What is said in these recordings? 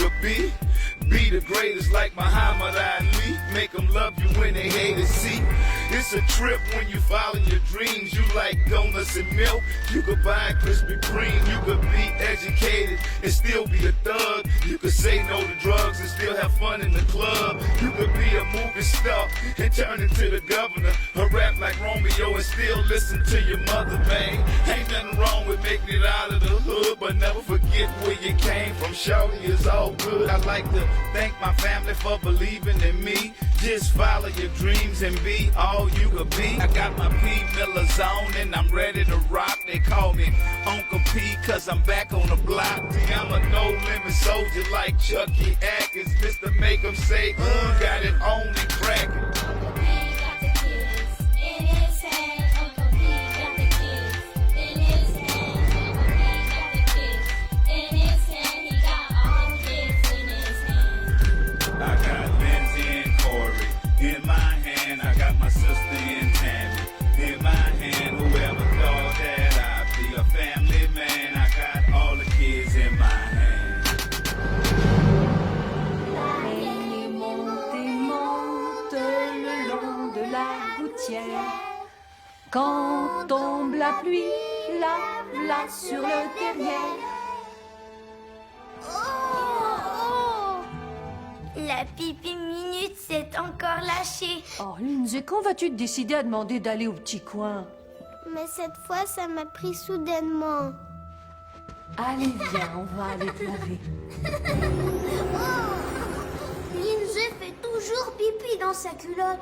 could be. Be the greatest like Muhammad Ali. Make them love you when they hate to see. It's a trip when you follow your dreams. You like donuts and milk. You could buy a Krispy Kreme. You could be educated and still be a thug. You could say no to drugs and still have fun in the club. You could be a movie star and turn into the governor. Or rap like Romeo and still listen to your mother, man. Ain't nothing wrong with making it out of the hood, but never forget where you came from. Shorty is all good. I like to thank my family for believing in me. Just follow your dreams and be all you could be. I got my P. Miller zone and I'm ready to rock. They call me Uncle P cause I'm back on the block. See, I'm a no-limit soldier like Chucky Atkins. Mr. Make 'em say, got it on and crackin'. I got Lindsay and Corey in my hand. I got my sister and Tammy in my hand. Whoever thought that I'd be a family man, I got all the kids in my hand. Elle monte et monte le long de la gouttière. Quand tombe la pluie, la sur le derrière. La pipi minute s'est encore lâchée. Oh, Lindsay, quand vas-tu te décider à demander d'aller au petit coin? Mais cette fois, ça m'a pris soudainement. Allez, viens, on va aller te laver. Lindsay fait toujours pipi dans sa culotte.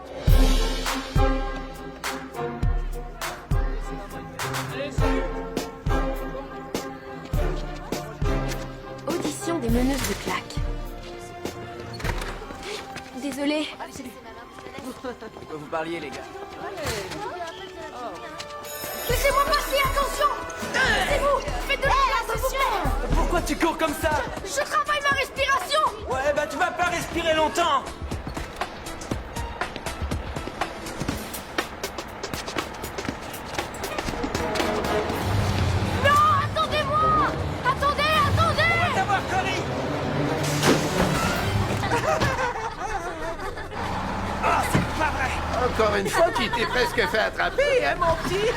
Audition des meneuses de claques. Désolée. Vous parliez, les gars. Laissez-moi passer, attention. Laissez-vous, faites de la place, s'il vous plaît. Pourquoi tu cours comme ça? Je travaille ma respiration. Ouais, bah tu vas pas respirer longtemps. Non, attendez-moi. Attendez. On va t'avoir, Cory. Oh, c'est pas vrai. Encore une fois, tu t'es presque fait attraper, hein, mon petit?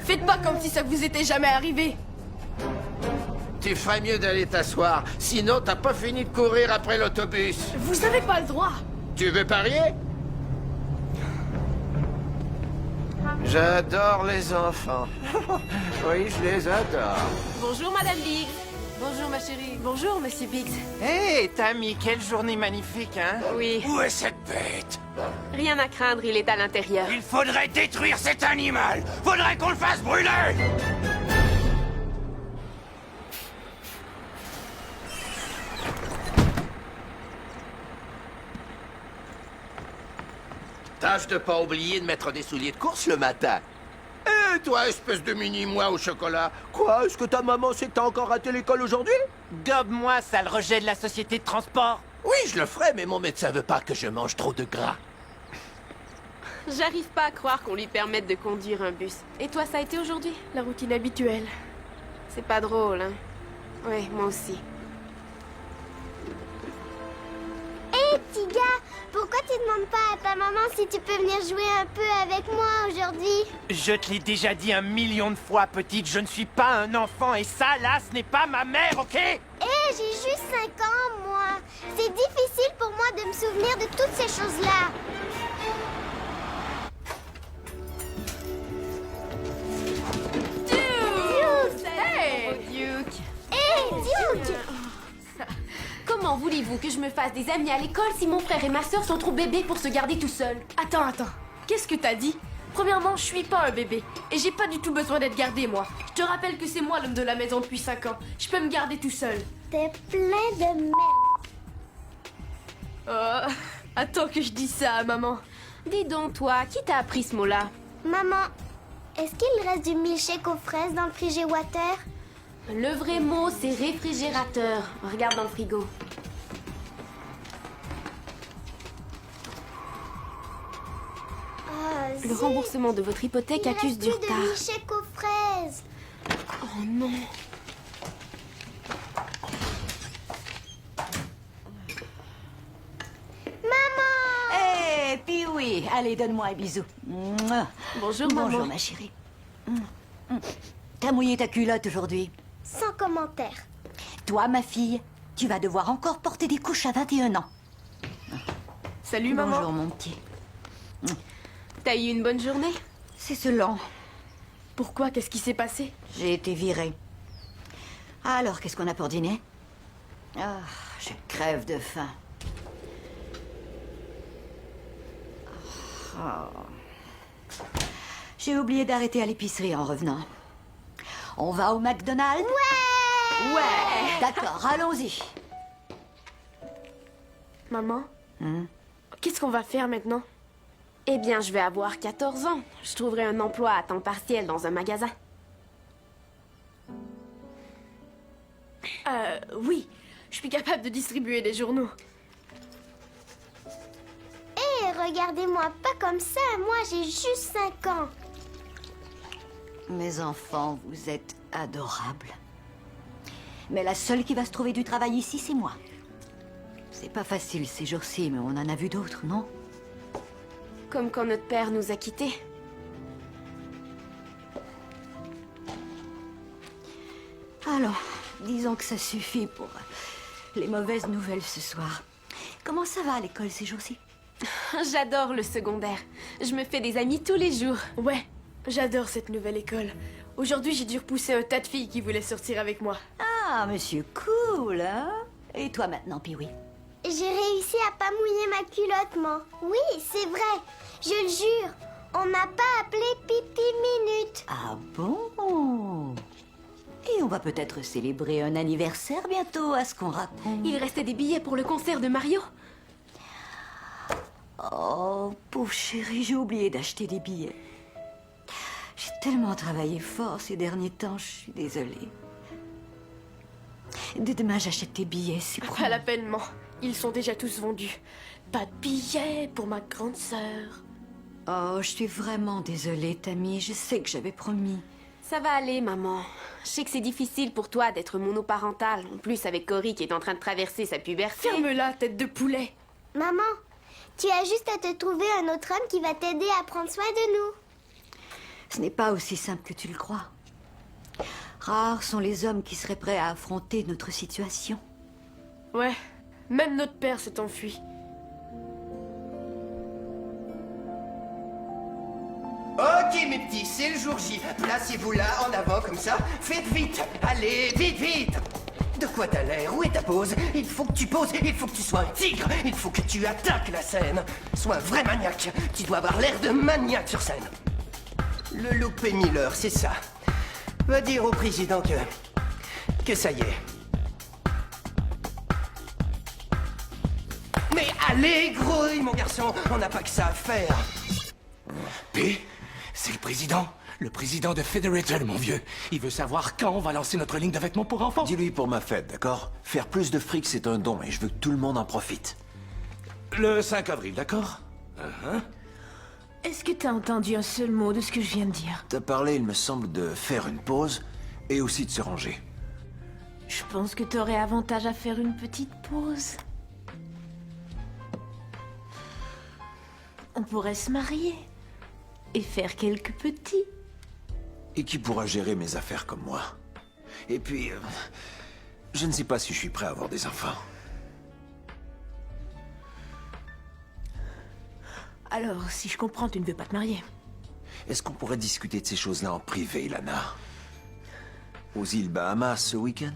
Faites pas comme si ça vous était jamais arrivé. Tu ferais mieux d'aller t'asseoir, sinon t'as pas fini de courir après l'autobus. Vous avez pas le droit. Tu veux parier? J'adore les enfants. Oui, je les adore. Bonjour, Madame Biggs. Bonjour, ma chérie. Bonjour, Monsieur Biggs. Hé, Tammy, quelle journée magnifique, hein? Oui, Où est cette bête? rien à craindre, il est à l'intérieur. Il faudrait détruire cet animal. Faudrait qu'on le fasse brûler. Tâche de pas oublier de mettre des souliers de course le matin. Eh, toi, espèce de mini-moi au chocolat. Quoi, est-ce que ta maman sait que t'as encore raté l'école aujourd'hui? Gobe-moi, sale rejet de la société de transport. Oui, je le ferai, mais mon médecin veut pas que je mange trop de gras. J'arrive pas à croire qu'on lui permette de conduire un bus. Et toi, ça a été aujourd'hui? La routine habituelle. C'est pas drôle, hein? Ouais, moi aussi. Hé, petit gars, pourquoi tu demandes pas à ta maman si tu peux venir jouer un peu avec moi aujourd'hui? Je te l'ai déjà dit 1 million de fois, petite, je ne suis pas un enfant et ça, là, ce n'est pas ma mère, ok? Hé, j'ai juste 5 ans, moi. C'est difficile pour moi de me souvenir de toutes ces choses-là. Hey, Duke! Hé, Duke! Comment voulez-vous que je me fasse des amis à l'école si mon frère et ma sœur sont trop bébés pour se garder tout seuls? Attends. Qu'est-ce que t'as dit? Premièrement, je suis pas un bébé. Et j'ai pas du tout besoin d'être gardé, moi. Je te rappelle que c'est moi l'homme de la maison depuis 5 ans. Je peux me garder tout seul. T'es plein de merde. Oh, attends que je dise ça à maman. Dis donc, toi, qui t'a appris ce mot-là? Maman, est-ce qu'il reste du milkshake aux fraises dans le frigéwater? Le vrai mot, c'est réfrigérateur. Regarde dans le frigo. Le remboursement de votre hypothèque accuse du retard. Il reste plus de milkshake aux fraises. Oh non. Allez, donne-moi un bisou. Mouah. Bonjour, Bonjour, maman. ma chérie. T'as mouillé ta culotte aujourd'hui. Sans commentaire. Toi, ma fille, tu vas devoir encore porter des couches à 21 ans. Salut, maman. Bonjour, mon petit. T'as eu une bonne journée? C'est ce lent. Pourquoi? Qu'est-ce qui s'est passé? J'ai été virée. Alors, qu'est-ce qu'on a pour dîner? Ah, je crève de faim. Oh. J'ai oublié d'arrêter à l'épicerie en revenant. On va au McDonald's? Ouais! D'accord, allons-y. Maman? Qu'est-ce qu'on va faire maintenant? Eh bien, je vais avoir 14 ans. Je trouverai un emploi à temps partiel dans un magasin. Oui. Je suis capable de distribuer des journaux. Hé, regardez-moi pas comme ça. Moi, j'ai juste 5 ans. Mes enfants, vous êtes adorables. Mais la seule qui va se trouver du travail ici, c'est moi. C'est pas facile ces jours-ci, mais on en a vu d'autres, non? Comme quand notre père nous a quittés. Alors, disons que ça suffit pour les mauvaises nouvelles ce soir. Comment ça va à l'école ces jours-ci? J'adore le secondaire. Je me fais des amis tous les jours. Ouais, j'adore cette nouvelle école. Aujourd'hui, j'ai dû repousser un tas de filles qui voulaient sortir avec moi. Ah, monsieur cool, hein? Et toi maintenant, Pee-wee? J'ai réussi à pas mouiller ma culotte, moi. Oui, c'est vrai. Je le jure. On n'a pas appelé Pipi Minute. Ah bon? Et on va peut-être célébrer un anniversaire bientôt, à ce qu'on raconte. Il restait des billets pour le concert de Mario. Oh, pauvre chérie, j'ai oublié d'acheter des billets. J'ai tellement travaillé fort ces derniers temps, je suis désolée. Dès demain, j'achète tes billets, c'est Pas promis. la peine, man. Ils sont déjà tous vendus. Pas de billets pour ma grande sœur. Oh, je suis vraiment désolée, Tammy. Je sais que j'avais promis. Ça va aller, maman. Je sais que c'est difficile pour toi d'être monoparentale. En plus, avec Cory qui est en train de traverser sa puberté. Ferme-la, tête de poulet. Maman, tu as juste à te trouver un autre homme qui va t'aider à prendre soin de nous. Ce n'est pas aussi simple que tu le crois. Rares sont les hommes qui seraient prêts à affronter notre situation. Ouais, même notre père s'est enfui. Ok, mes petits, c'est le jour J. Placez-vous là, en avant, comme ça. Faites vite. Allez, vite, vite. De quoi t'as l'air? Où est ta pose? Il faut que tu poses, il faut que tu sois un tigre. Il faut que tu attaques la scène. Sois un vrai maniaque. Tu dois avoir l'air de maniaque sur scène. Le loupé Miller, c'est ça. Va dire au président que ça y est. Mais allez, grouille, mon garçon. On n'a pas que ça à faire. P, c'est le président. Le président de Federated, mon vieux. Il veut savoir quand on va lancer notre ligne de vêtements pour enfants. Dis-lui pour ma fête, d'accord? Faire plus de fric, c'est un don et je veux que tout le monde en profite. Le 5 avril, d'accord? Est-ce que t'as entendu un seul mot de ce que je viens de dire? T'as parlé, il me semble, de faire une pause et aussi de se ranger. Je pense que t'aurais avantage à faire une petite pause. On pourrait se marier et faire quelques petits. Et qui pourra gérer mes affaires comme moi? Et puis, je ne sais pas si je suis prêt à avoir des enfants. Alors, si je comprends, tu ne veux pas te marier. Est-ce qu'on pourrait discuter de ces choses-là en privé, Lana? Aux îles Bahamas ce week-end?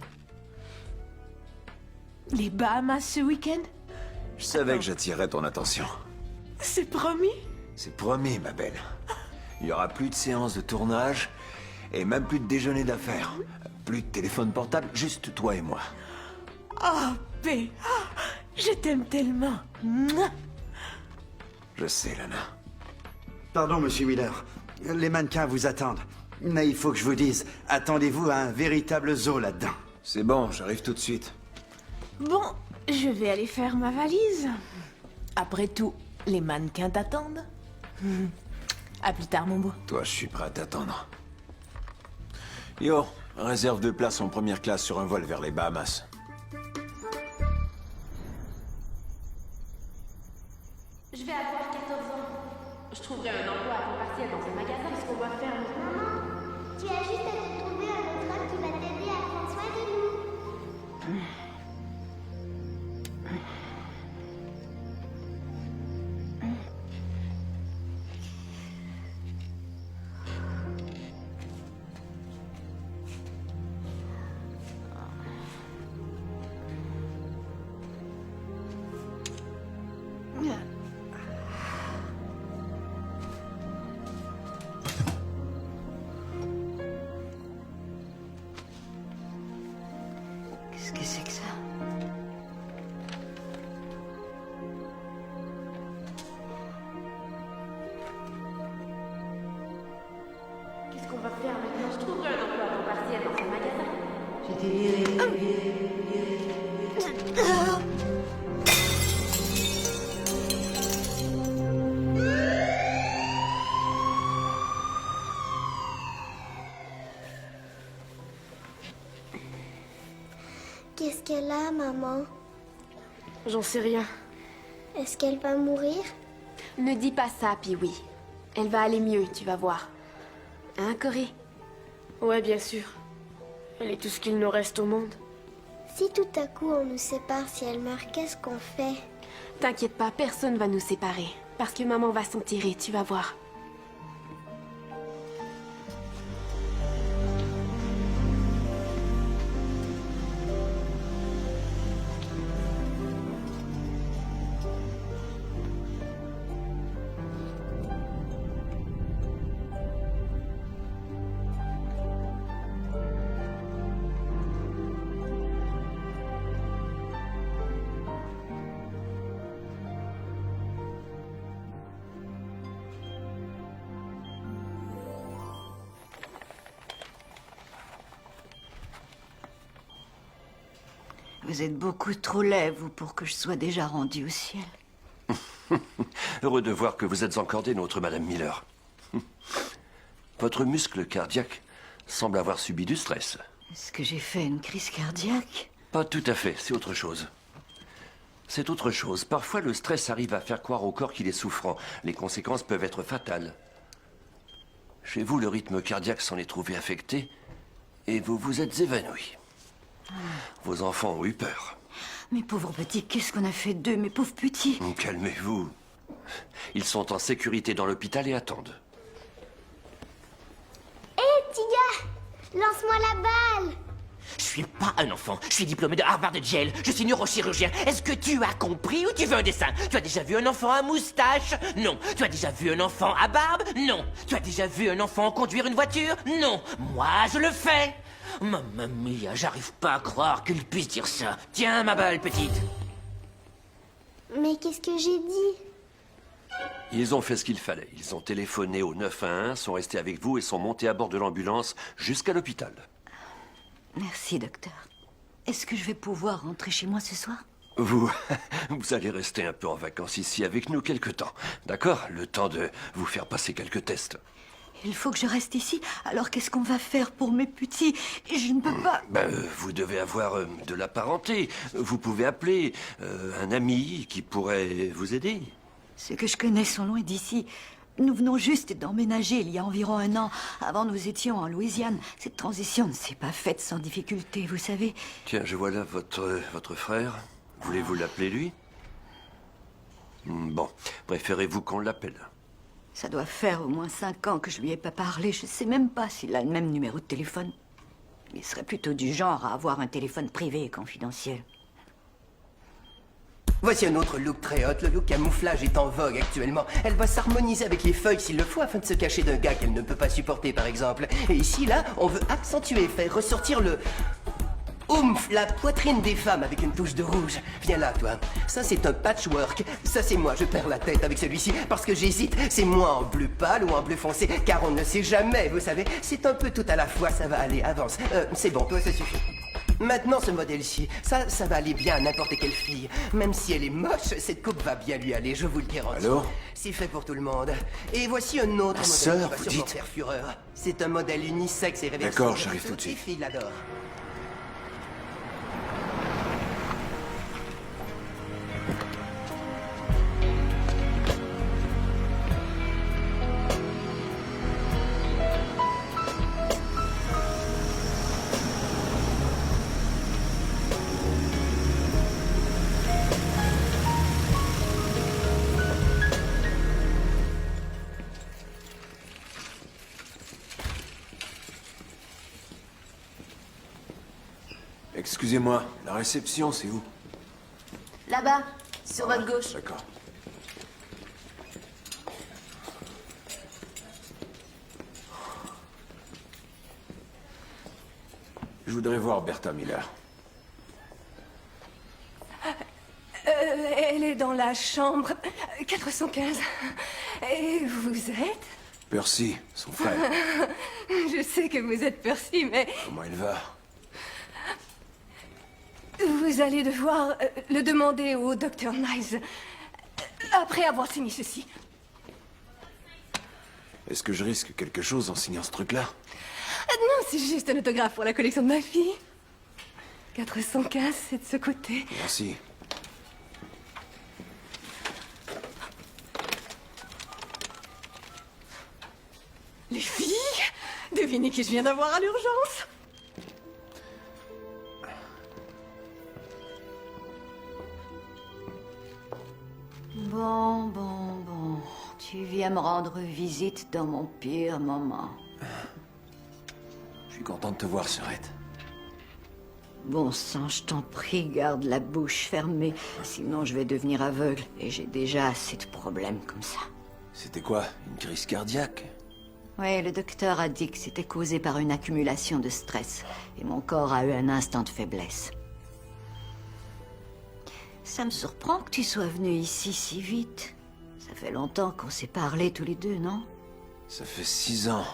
Les Bahamas ce week-end? Je savais que j'attirerais ton attention. C'est promis? C'est promis, ma belle. Il y aura plus de séances de tournage et même plus de déjeuner d'affaires. Plus de téléphone portable, juste toi et moi. Oh, P. Je t'aime tellement. Mouah. Je sais, Lana. Pardon, monsieur Miller. Les mannequins vous attendent. Mais il faut que je vous dise, attendez-vous à un véritable zoo là-dedans. C'est bon, j'arrive tout de suite. Bon, je vais aller faire ma valise. Après tout, les mannequins t'attendent. À plus tard, mon beau. Toi, je suis prêt à t'attendre. Yo, réserve 2 places en première classe sur un vol vers les Bahamas. Je vais avoir 14 ans. je trouverai un emploi à temps partiel dans un magasin. Qu'est-ce qu'on va faire? Maman, tu as juste à te trouver un autre homme qui va t'aider à prendre soin de nous. Qu'est-ce que c'est que ça? Qu'est-ce qu'on va faire maintenant? Je trouverai un emploi à temps partiel dans un magasin. J'étais virée. Qu'est-ce qu'elle a, maman? J'en sais rien. Est-ce qu'elle va mourir? Ne dis pas ça, Pee-wee. Elle va aller mieux, tu vas voir. Hein, Corée? Ouais, bien sûr. Elle est tout ce qu'il nous reste au monde. Si tout à coup on nous sépare, si elle meurt, qu'est-ce qu'on fait? T'inquiète pas, personne va nous séparer. Parce que maman va s'en tirer, tu vas voir. Vous êtes beaucoup trop laid, vous, pour que je sois déjà rendue au ciel. Heureux de voir que vous êtes encore des nôtres, Madame Miller. Votre muscle cardiaque semble avoir subi du stress. Est-ce que j'ai fait une crise cardiaque? Pas tout à fait, c'est autre chose. C'est autre chose. Parfois, le stress arrive à faire croire au corps qu'il est souffrant. Les conséquences peuvent être fatales. Chez vous, le rythme cardiaque s'en est trouvé affecté et vous vous êtes évanoui. Vos enfants ont eu peur. Mes pauvres petits, qu'est-ce qu'on a fait d'eux, mes pauvres petits? Calmez-vous. Ils sont en sécurité dans l'hôpital et attendent. Hé, petit gars, lance-moi la balle. Je suis pas un enfant, je suis diplômé de Harvard Yale, je suis neurochirurgien. Est-ce que tu as compris ou tu veux un dessin? Tu as déjà vu un enfant à moustache? Non. Tu as déjà vu un enfant à barbe? Non. Tu as déjà vu un enfant conduire une voiture? Non. Moi, je le fais. Mamma mia, j'arrive pas à croire qu'il puisse dire ça. Tiens, ma balle, petite. Mais qu'est-ce que j'ai dit? Ils ont fait ce qu'il fallait. Ils ont téléphoné au 911, sont restés avec vous et sont montés à bord de l'ambulance jusqu'à l'hôpital. Merci, docteur. Est-ce que je vais pouvoir rentrer chez moi ce soir? Vous allez rester un peu en vacances ici avec nous quelque temps. D'accord? Le temps de vous faire passer quelques tests. Il faut que je reste ici. Alors qu'est-ce qu'on va faire pour mes petits? Je ne peux pas... Vous devez avoir de la parenté. Vous pouvez appeler un ami qui pourrait vous aider. Ceux que je connais sont loin d'ici. Nous venons juste d'emménager il y a environ 1 an. Avant, nous étions en Louisiane. Cette transition ne s'est pas faite sans difficulté, vous savez. Tiens, je vois là votre frère. Voulez-vous l'appeler, lui? Bon, préférez-vous qu'on l'appelle? Ça doit faire au moins 5 ans que je lui ai pas parlé. Je sais même pas s'il a le même numéro de téléphone. Il serait plutôt du genre à avoir un téléphone privé et confidentiel. Voici un autre look très hot. Le look camouflage est en vogue actuellement. Elle va s'harmoniser avec les feuilles s'il le faut afin de se cacher d'un gars qu'elle ne peut pas supporter, par exemple. Et ici, là, on veut accentuer, faire ressortir le... Oomph, la poitrine des femmes avec une touche de rouge. Viens là, toi. Ça, c'est un patchwork. Ça, c'est moi. Je perds la tête avec celui-ci parce que j'hésite. C'est moi en bleu pâle ou en bleu foncé, car on ne sait jamais, vous savez. C'est un peu tout à la fois. Ça va aller, avance. C'est bon, toi, ça suffit. Maintenant, ce modèle-ci, ça va aller bien à n'importe quelle fille. Même si elle est moche, cette coupe va bien lui aller, je vous le garantis. Alors? C'est fait pour tout le monde. Et voici un autre modèle sœur, qui va vous sûrement dites? faire fureur. C'est un modèle unisexe et réversible. D'accord, j'arrive tout de suite. Les filles l'adorent. Excusez-moi, la réception, c'est où? Là-bas, sur votre gauche. D'accord. Je voudrais voir Bertha Miller. Elle est dans la chambre 415. Et vous êtes? Percy, son frère. Je sais que vous êtes Percy, mais Comment il va? vous allez devoir le demander au docteur Niles après avoir signé ceci. Est-ce que je risque quelque chose en signant ce truc-là? Non, c'est juste un autographe pour la collection de ma fille. 415, c'est de ce côté. Merci. Les filles, devinez qui je viens d'avoir à l'urgence. Bon. Tu viens me rendre visite dans mon pire moment. Je suis content de te voir, Sœurette. Bon sang, je t'en prie, garde la bouche fermée. Sinon, je vais devenir aveugle. Et j'ai déjà assez de problèmes comme ça. C'était quoi? Une crise cardiaque? Oui, le docteur a dit que c'était causé par une accumulation de stress. Et mon corps a eu un instant de faiblesse. Ça me surprend que tu sois venu ici si vite. Ça fait longtemps qu'on s'est parlé tous les deux, non? Ça fait 6 ans.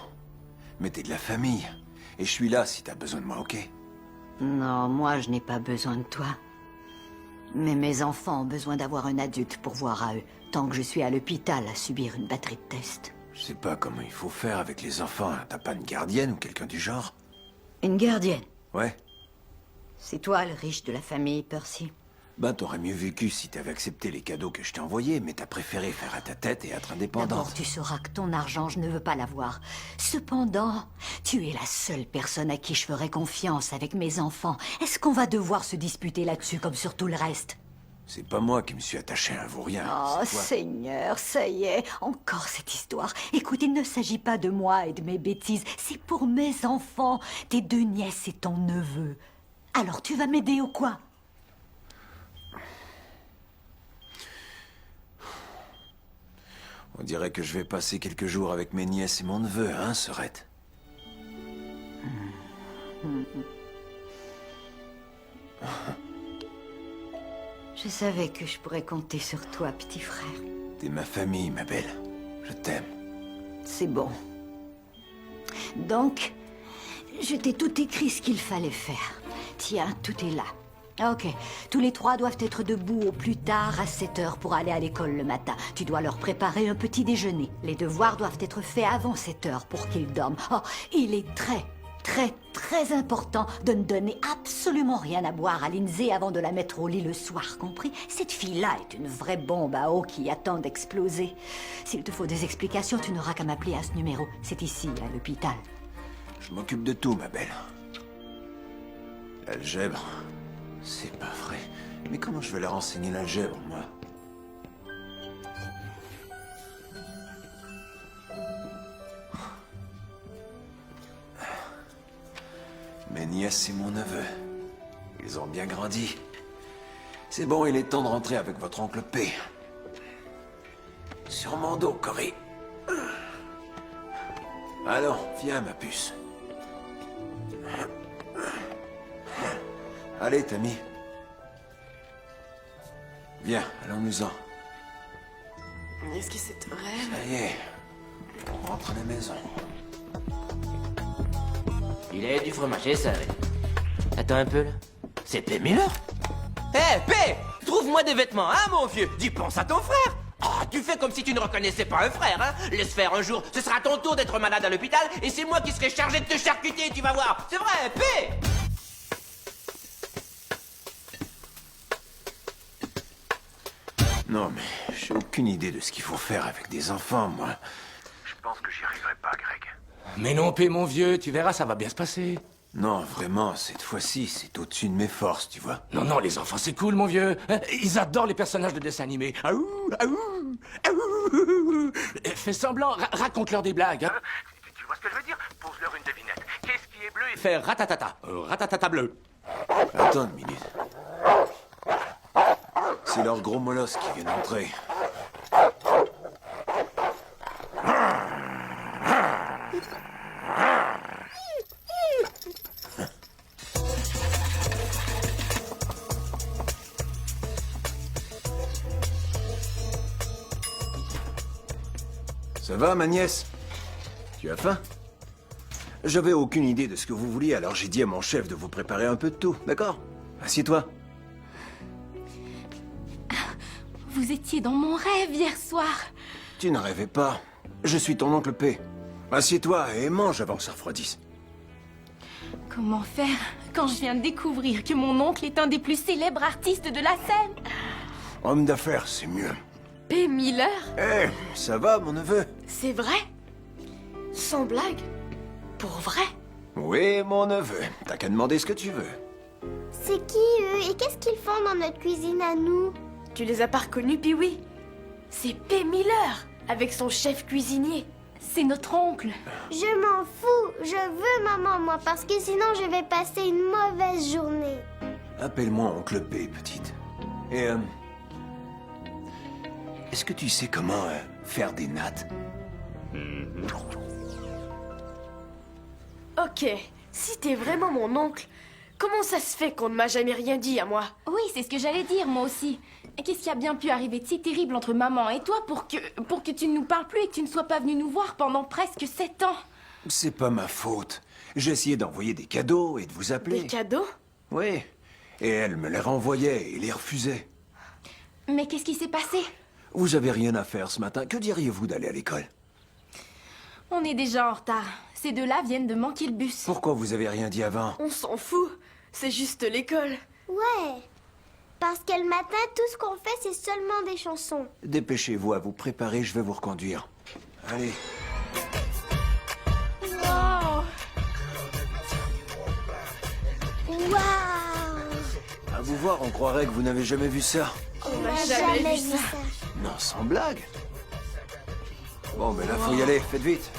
Mais t'es de la famille. Et je suis là si t'as besoin de moi, ok? Non, moi je n'ai pas besoin de toi. Mais mes enfants ont besoin d'avoir un adulte pour voir à eux, tant que je suis à l'hôpital à subir une batterie de tests. Je sais pas comment il faut faire avec les enfants. T'as pas une gardienne ou quelqu'un du genre? Une gardienne? Ouais. C'est toi le riche de la famille, Percy. Ben, t'aurais mieux vécu si t'avais accepté les cadeaux que je t'ai envoyés, mais t'as préféré faire à ta tête et être indépendante. D'abord, tu sauras que ton argent, je ne veux pas l'avoir. Cependant, tu es la seule personne à qui je ferai confiance avec mes enfants. Est-ce qu'on va devoir se disputer là-dessus comme sur tout le reste? C'est pas moi qui me suis attaché à un vaurien. Oh, c'est toi. Seigneur, ça y est, encore cette histoire. Écoute, il ne s'agit pas de moi et de mes bêtises, c'est pour mes enfants, tes 2 nièces et ton neveu. Alors, tu vas m'aider ou quoi? On dirait que je vais passer quelques jours avec mes nièces et mon neveu, hein, Sœurette? Je savais que je pourrais compter sur toi, petit frère. T'es ma famille, ma belle. Je t'aime. C'est bon. Donc, je t'ai tout écrit ce qu'il fallait faire. Tiens, tout est là. Ok, tous les 3 doivent être debout au plus tard à 7 heures pour aller à l'école le matin. Tu dois leur préparer un petit déjeuner. Les devoirs doivent être faits avant 7 heures pour qu'ils dorment. Oh, il est très important de ne donner absolument rien à boire à Lindsay avant de la mettre au lit le soir, compris? Cette fille-là est une vraie bombe à eau qui attend d'exploser. S'il te faut des explications, tu n'auras qu'à m'appeler à ce numéro. C'est ici, à l'hôpital. Je m'occupe de tout, ma belle. L'algèbre... C'est pas vrai. Mais comment je vais leur enseigner l'algèbre, moi? Mes nièces et mon neveu. Ils ont bien grandi. C'est bon, il est temps de rentrer avec votre oncle P. Sur mon dos, Cory. Allons, viens, ma puce. Allez, Tammy. Viens, allons-nous-en. Est-ce que c'est un rêve? Ça y est, on rentre à la maison. Il a du fromage, et ça. Attends un peu, là. C'est P. Miller? Hé, P! Trouve-moi des vêtements, hein, mon vieux? Dis, pense à ton frère! Oh, tu fais comme si tu ne reconnaissais pas un frère, hein? Laisse faire un jour, ce sera ton tour d'être malade à l'hôpital, et c'est moi qui serai chargé de te charcuter, tu vas voir! C'est vrai, P! Non, mais j'ai aucune idée de ce qu'il faut faire avec des enfants, moi. Je pense que j'y arriverai pas, Greg. Mais non, P, mon vieux, tu verras, ça va bien se passer. Non, vraiment, cette fois-ci, c'est au-dessus de mes forces, tu vois. Non, les enfants, c'est cool, mon vieux. Ils adorent les personnages de dessins animés. Aouh, aouh, aouh. Fais semblant, raconte-leur des blagues. Hein. Tu vois ce que je veux dire? Pose-leur une devinette. Qu'est-ce qui est bleu et... Fais ratatata, ratatata bleu. Attends une minute. C'est leur gros molosse qui vient d'entrer. Ça va, ma nièce? Tu as faim? J'avais aucune idée de ce que vous vouliez, alors j'ai dit à mon chef de vous préparer un peu de tout, d'accord? Assieds-toi. Vous étiez dans mon rêve hier soir. Tu ne rêvais pas. Je suis ton oncle P. Assieds-toi et mange avant que ça refroidisse. Comment faire quand je viens de découvrir que mon oncle est un des plus célèbres artistes de la scène? Homme d'affaires, c'est mieux. P. Miller? Eh, ça va, mon neveu? C'est vrai? Sans blague? Pour vrai? Oui, mon neveu. T'as qu'à demander ce que tu veux. C'est qui eux et qu'est-ce qu'ils font dans notre cuisine à nous? Tu les as pas reconnus, Pee-wee? C'est P. Miller, avec son chef cuisinier. C'est notre oncle. Je m'en fous. Je veux maman, moi, parce que sinon je vais passer une mauvaise journée. Appelle-moi oncle P, petite. Et, est-ce que tu sais comment faire des nattes? Ok, si t'es vraiment mon oncle, comment ça se fait qu'on ne m'a jamais rien dit à moi? Oui, c'est ce que j'allais dire, moi aussi. Et qu'est-ce qui a bien pu arriver de si terrible entre maman et toi pour que tu ne nous parles plus et que tu ne sois pas venu nous voir pendant presque 7 ans? C'est pas ma faute. J'ai essayé d'envoyer des cadeaux et de vous appeler. Des cadeaux? Oui. Et elle me les renvoyait et les refusait. Mais qu'est-ce qui s'est passé? Vous avez rien à faire ce matin. Que diriez-vous d'aller à l'école? On est déjà en retard. Ces deux-là viennent de manquer le bus. Pourquoi vous avez rien dit avant? On s'en fout. C'est juste l'école. Ouais. Parce que le matin, tout ce qu'on fait, c'est seulement des chansons. Dépêchez-vous à vous préparer, je vais vous reconduire. Allez. Wow. Wow. À vous voir, on croirait que vous n'avez jamais vu ça. On n'a jamais vu ça. Non, sans blague. Bon, ben là, faut y aller. Faites vite.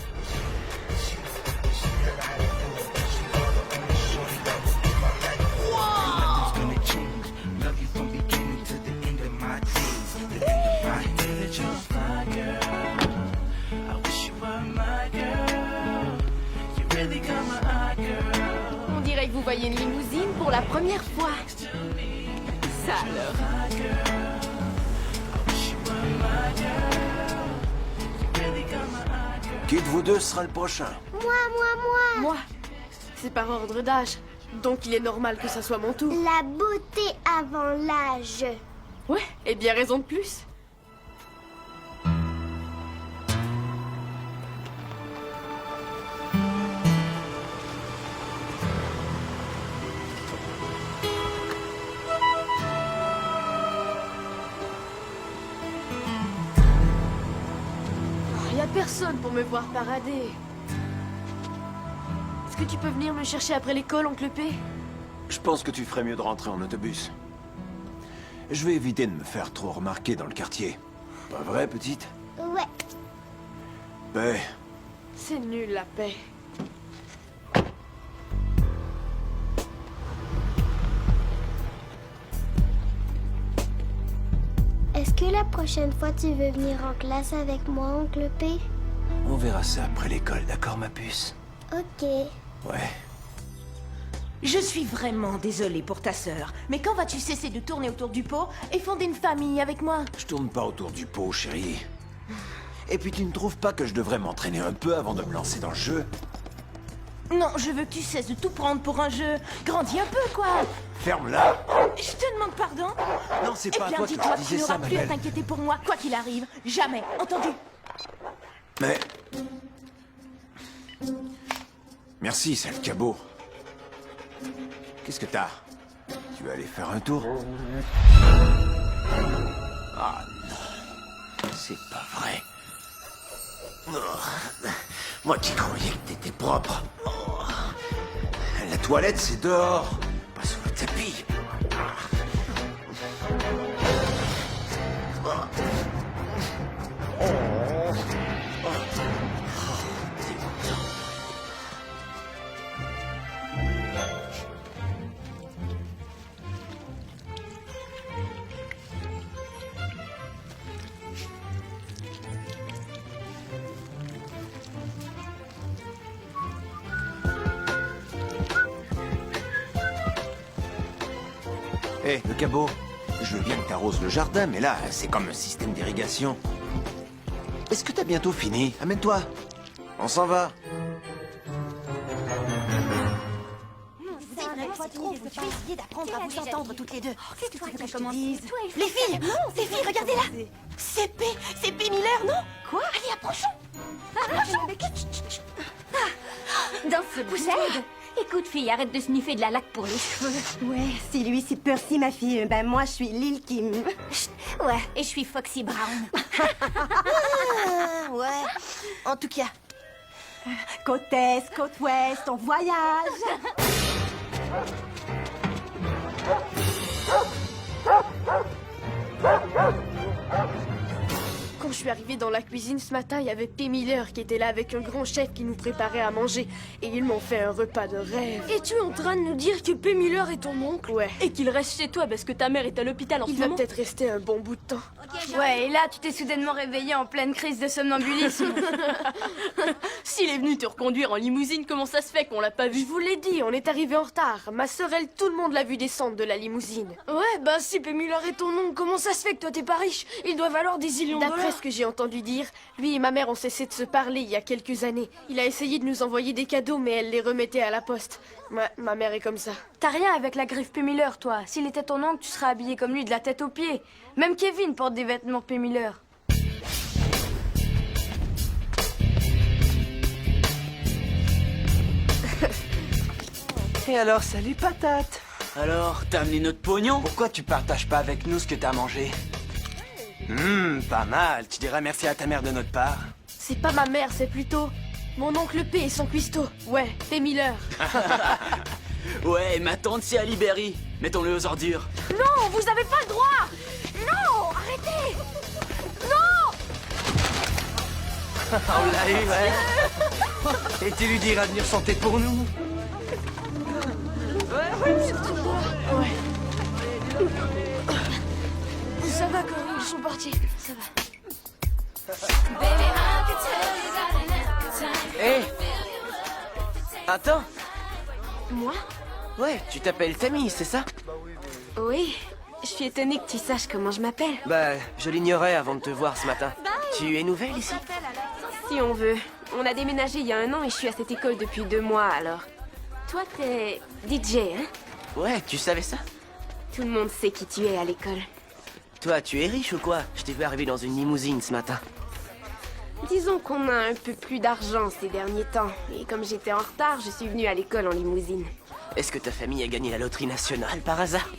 On dirait que vous voyez une limousine pour la première fois. Ça alors. Qui de vous deux sera le prochain? Moi? C'est par ordre d'âge. Donc il est normal que ça soit mon tour. La beauté avant l'âge. Ouais, et bien raison de plus. Y a personne pour me voir parader. Est-ce que tu peux venir me chercher après l'école, oncle P? Je pense que tu ferais mieux de rentrer en autobus. Je vais éviter de me faire trop remarquer dans le quartier. Pas vrai, petite? Ouais. Paix. C'est nul, la paix. Est-ce que la prochaine fois tu veux venir en classe avec moi, oncle P? On verra ça après l'école, d'accord, ma puce? Ok. Ouais. Je suis vraiment désolée pour ta sœur, mais quand vas-tu cesser de tourner autour du pot et fonder une famille avec moi? Je tourne pas autour du pot, chérie. Et puis tu ne trouves pas que je devrais m'entraîner un peu avant de me lancer dans le jeu? Non, je veux que tu cesses de tout prendre pour un jeu. Grandis un peu, quoi. Ferme-la. Je te demande pardon. Non, c'est pas à Eh bien, toi que dis-toi je que tu disais ça, n'auras plus à Mabel. t'inquiéter pour moi, quoi qu'il arrive. Jamais, entendu? Mais... Merci, sale cabot. Qu'est-ce que t'as? Tu veux aller faire un tour? Ah non, c'est pas vrai. Oh, moi qui croyais que t'étais propre. Oh. La toilette, c'est dehors, pas sous le tapis. Hé, le cabot, je veux bien que t'arroses le jardin, mais là, c'est comme un système d'irrigation. Est-ce que t'as bientôt fini? Amène-toi. On s'en va. Tu vas essayer d'apprendre à vous entendre toutes les deux. Qu'est-ce que tu veux que je te dise? Les filles, regardez-là. C'est P. Miller, non? Quoi? Allez, approchons. Dans ce poussaide. Écoute, fille, arrête de sniffer de la laque pour les cheveux. Ouais, si lui, c'est Percy, ma fille. Ben, moi, je suis Lil Kim. Ouais, et je suis Foxy Brown. Ouais. En tout cas, côte est, côte ouest, on voyage. Quand je suis arrivée dans la cuisine ce matin, il y avait P. Miller qui était là avec un grand chef qui nous préparait à manger. Et ils m'ont fait un repas de rêve. Et tu es en train de nous dire que P. Miller est ton oncle? Ouais. Et qu'il reste chez toi parce que ta mère est à l'hôpital en ce Il va moment? peut-être rester un bon bout de temps. Ouais, et là, tu t'es soudainement réveillée en pleine crise de somnambulisme. S'il est venu te reconduire en limousine, comment ça se fait qu'on l'a pas vu? Je vous l'ai dit, on est arrivé en retard. Ma sœur, elle, tout le monde l'a vu descendre de la limousine. Ouais, bah si P. Miller est ton oncle, comment ça se fait que toi t'es pas riche? Il doit valoir des zillions de D'après dollars. ce que j'ai entendu dire, lui et ma mère ont cessé de se parler il y a quelques années. Il a essayé de nous envoyer des cadeaux, mais elle les remettait à la poste. Ma mère est comme ça. T'as rien avec la griffe P. Miller, toi. S'il était ton oncle, tu serais habillé comme lui de la tête aux pieds. Même Kevin porte des vêtements P. Miller. Et alors, salut patate. Alors, t'as amené notre pognon? Pourquoi tu partages pas avec nous ce que t'as mangé? Pas mal. Tu diras merci à ta mère de notre part. C'est pas ma mère, c'est plutôt mon oncle P et son cuistot. Ouais, P. Miller. Ouais, ma tante c'est Ali Berry. Mettons-le aux ordures. Non, vous avez pas le droit! Non, arrêtez! Non! On l'a eu, ouais. Et tu lui diras de venir chanter pour nous? Ouais. Ça va, Corinne, ils sont partis. Ça va. Hé Attends. Moi? Ouais, tu t'appelles Tammy, c'est ça? Oui. Je suis étonnée que tu saches comment je m'appelle. Bah, je l'ignorais avant de te voir ce matin. Tu es nouvelle ici? Si on veut. On a déménagé il y a 1 an et je suis à cette école depuis 2 mois, alors. Toi, t'es DJ, hein? Ouais, tu savais ça? Tout le monde sait qui tu es à l'école. Toi, tu es riche ou quoi? Je t'ai vu arriver dans une limousine ce matin. Disons qu'on a un peu plus d'argent ces derniers temps. Et comme j'étais en retard, je suis venue à l'école en limousine. Est-ce que ta famille a gagné la loterie nationale par hasard?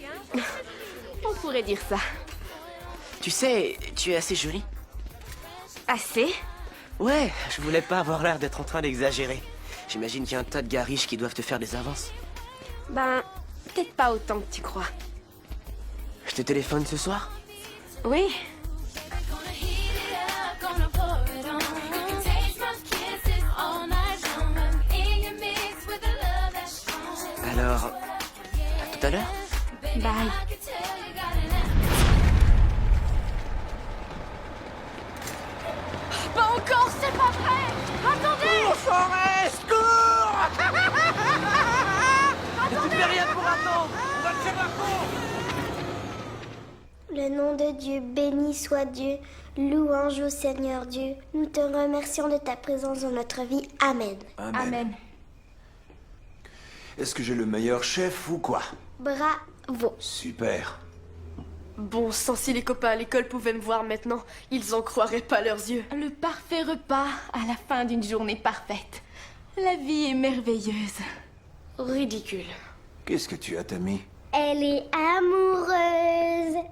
On pourrait dire ça. Tu sais, tu es assez jolie. Assez? Ouais, je voulais pas avoir l'air d'être en train d'exagérer. J'imagine qu'il y a un tas de gars riches qui doivent te faire des avances. Ben, peut-être pas autant que tu crois. Je te téléphone ce soir? Oui. Alors, à tout à l'heure? Bye. Pas encore, c'est pas vrai! Attendez! Cours, Forrest, cours! Tu fais rien pour attendre! On va te faire un con! Le nom de Dieu, béni soit Dieu, louange au Seigneur Dieu. Nous te remercions de ta présence dans notre vie. Amen. Amen. Est-ce que j'ai le meilleur chef ou quoi? Bravo. Super. Bon sang, si les copains à l'école pouvaient me voir maintenant, ils en croiraient pas leurs yeux. Le parfait repas à la fin d'une journée parfaite. La vie est merveilleuse. Ridicule. Qu'est-ce que tu as, Tammy? Elle est amoureuse.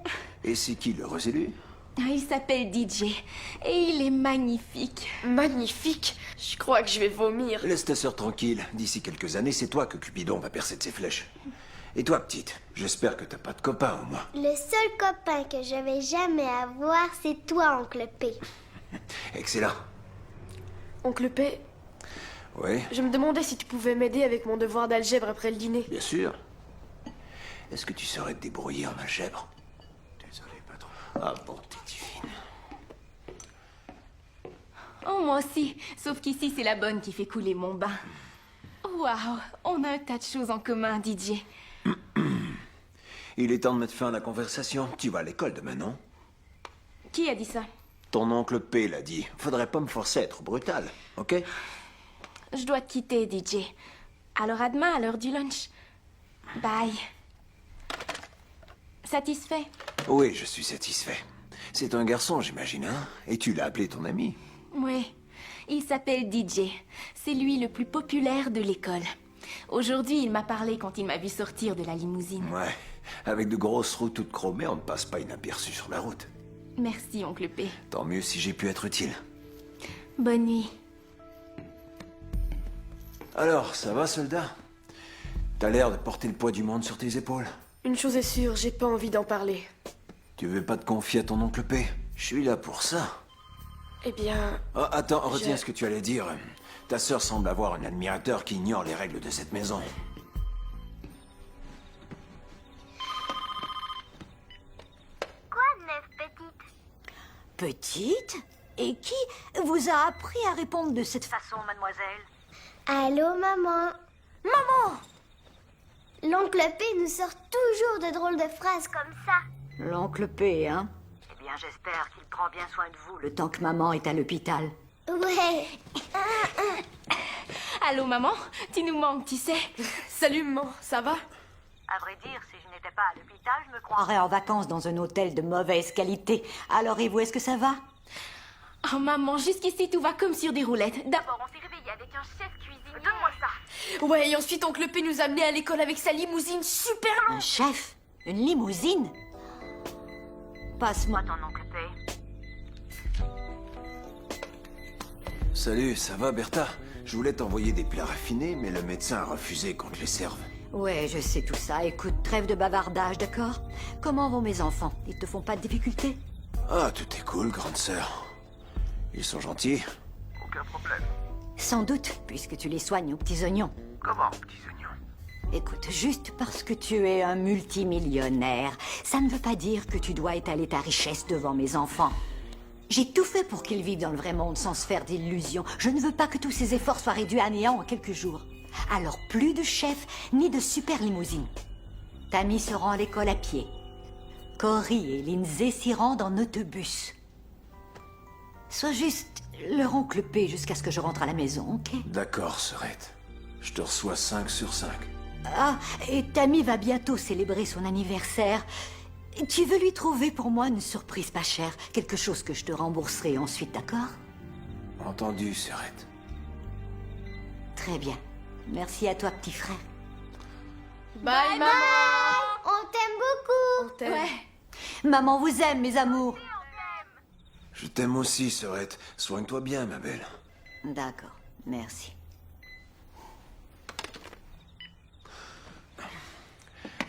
Et c'est qui l'heureux élu? Il s'appelle DJ et il est magnifique. Magnifique? Je crois que je vais vomir. Laisse ta sœur tranquille. D'ici quelques années, c'est toi que Cupidon va percer de ses flèches. Et toi, petite, j'espère que t'as pas de copain au moins. Le seul copain que je vais jamais avoir, c'est toi, oncle P. Excellent. Oncle P, Oui, je me demandais si tu pouvais m'aider avec mon devoir d'algèbre après le dîner. bien sûr. Est-ce que tu saurais te débrouiller en algèbre? Désolé, patron. Ah bon, t'es divine. Oh, moi aussi. Sauf qu'ici, c'est la bonne qui fait couler mon bain. Waouh, on a un tas de choses en commun, DJ. Il est temps de mettre fin à la conversation. Tu vas à l'école demain, non? Qui a dit ça? Ton oncle P l'a dit. Faudrait pas me forcer à être brutal, ok? Je dois te quitter, DJ. Alors à demain, à l'heure du lunch. Bye. Satisfait? Oui, je suis satisfait. C'est un garçon, j'imagine, hein? Et tu l'as appelé ton ami? Oui. Il s'appelle DJ. C'est lui le plus populaire de l'école. Aujourd'hui, il m'a parlé quand il m'a vu sortir de la limousine. Ouais. Avec de grosses roues toutes chromées, on ne passe pas inaperçu sur la route. Merci, oncle P. Tant mieux si j'ai pu être utile. Bonne nuit. Alors, ça va, soldat? T'as l'air de porter le poids du monde sur tes épaules. Une chose est sûre, j'ai pas envie d'en parler. Tu veux pas te confier à ton oncle P? Je suis là pour ça. Eh bien... Oh, attends, retiens ce que tu allais dire. Ta sœur semble avoir un admirateur qui ignore les règles de cette maison. Quoi de neuf, petite? Petite? Et qui vous a appris à répondre de cette façon, mademoiselle? Allô, maman? Maman! L'oncle P nous sort toujours de drôles de phrases comme ça. L'oncle P, hein? Eh bien, j'espère qu'il prend bien soin de vous le temps que maman est à l'hôpital. Ouais. Allô, maman? Tu nous manques, tu sais. Salut, maman, ça va? À vrai dire, si je n'étais pas à l'hôpital, je me croirais en vacances dans un hôtel de mauvaise qualité. Alors, et vous, est-ce que ça va? Oh, maman, jusqu'ici, tout va comme sur des roulettes. D'abord, on s'est réveillé avec un chef cuisinier. Donne-moi ça. Ouais, et ensuite, oncle P nous a amenés à l'école avec sa limousine super longue. Un chef? Une limousine? Passe-moi ton oncle P. Salut, ça va, Bertha? Je voulais t'envoyer des plats raffinés, mais le médecin a refusé qu'on te les serve. Ouais, je sais tout ça. Écoute, trêve de bavardage, d'accord? Comment vont mes enfants? Ils te font pas de difficultés? Ah, tout est cool, grande sœur. Ils sont gentils? Aucun problème. Sans doute, puisque tu les soignes aux petits oignons. Comment, petits oignons? Écoute, juste parce que tu es un multimillionnaire, ça ne veut pas dire que tu dois étaler ta richesse devant mes enfants. J'ai tout fait pour qu'ils vivent dans le vrai monde sans se faire d'illusions. Je ne veux pas que tous ces efforts soient réduits à néant en quelques jours. Alors plus de chef, ni de super limousine. Tammy se rend à l'école à pied. Cory et Lindsay s'y rendent en autobus. Sois juste leur oncle P jusqu'à ce que je rentre à la maison, ok? D'accord, sœurette. Je te reçois 5 sur 5. Ah, et Tammy va bientôt célébrer son anniversaire. Tu veux lui trouver pour moi une surprise pas chère, quelque chose que je te rembourserai ensuite, d'accord? Entendu, sœurette. Très bien. Merci à toi, petit frère. Bye, maman. On t'aime beaucoup. On t'aime. Ouais. Maman vous aime, mes amours. Je t'aime aussi, sœurette. Soigne-toi bien, ma belle. D'accord, merci.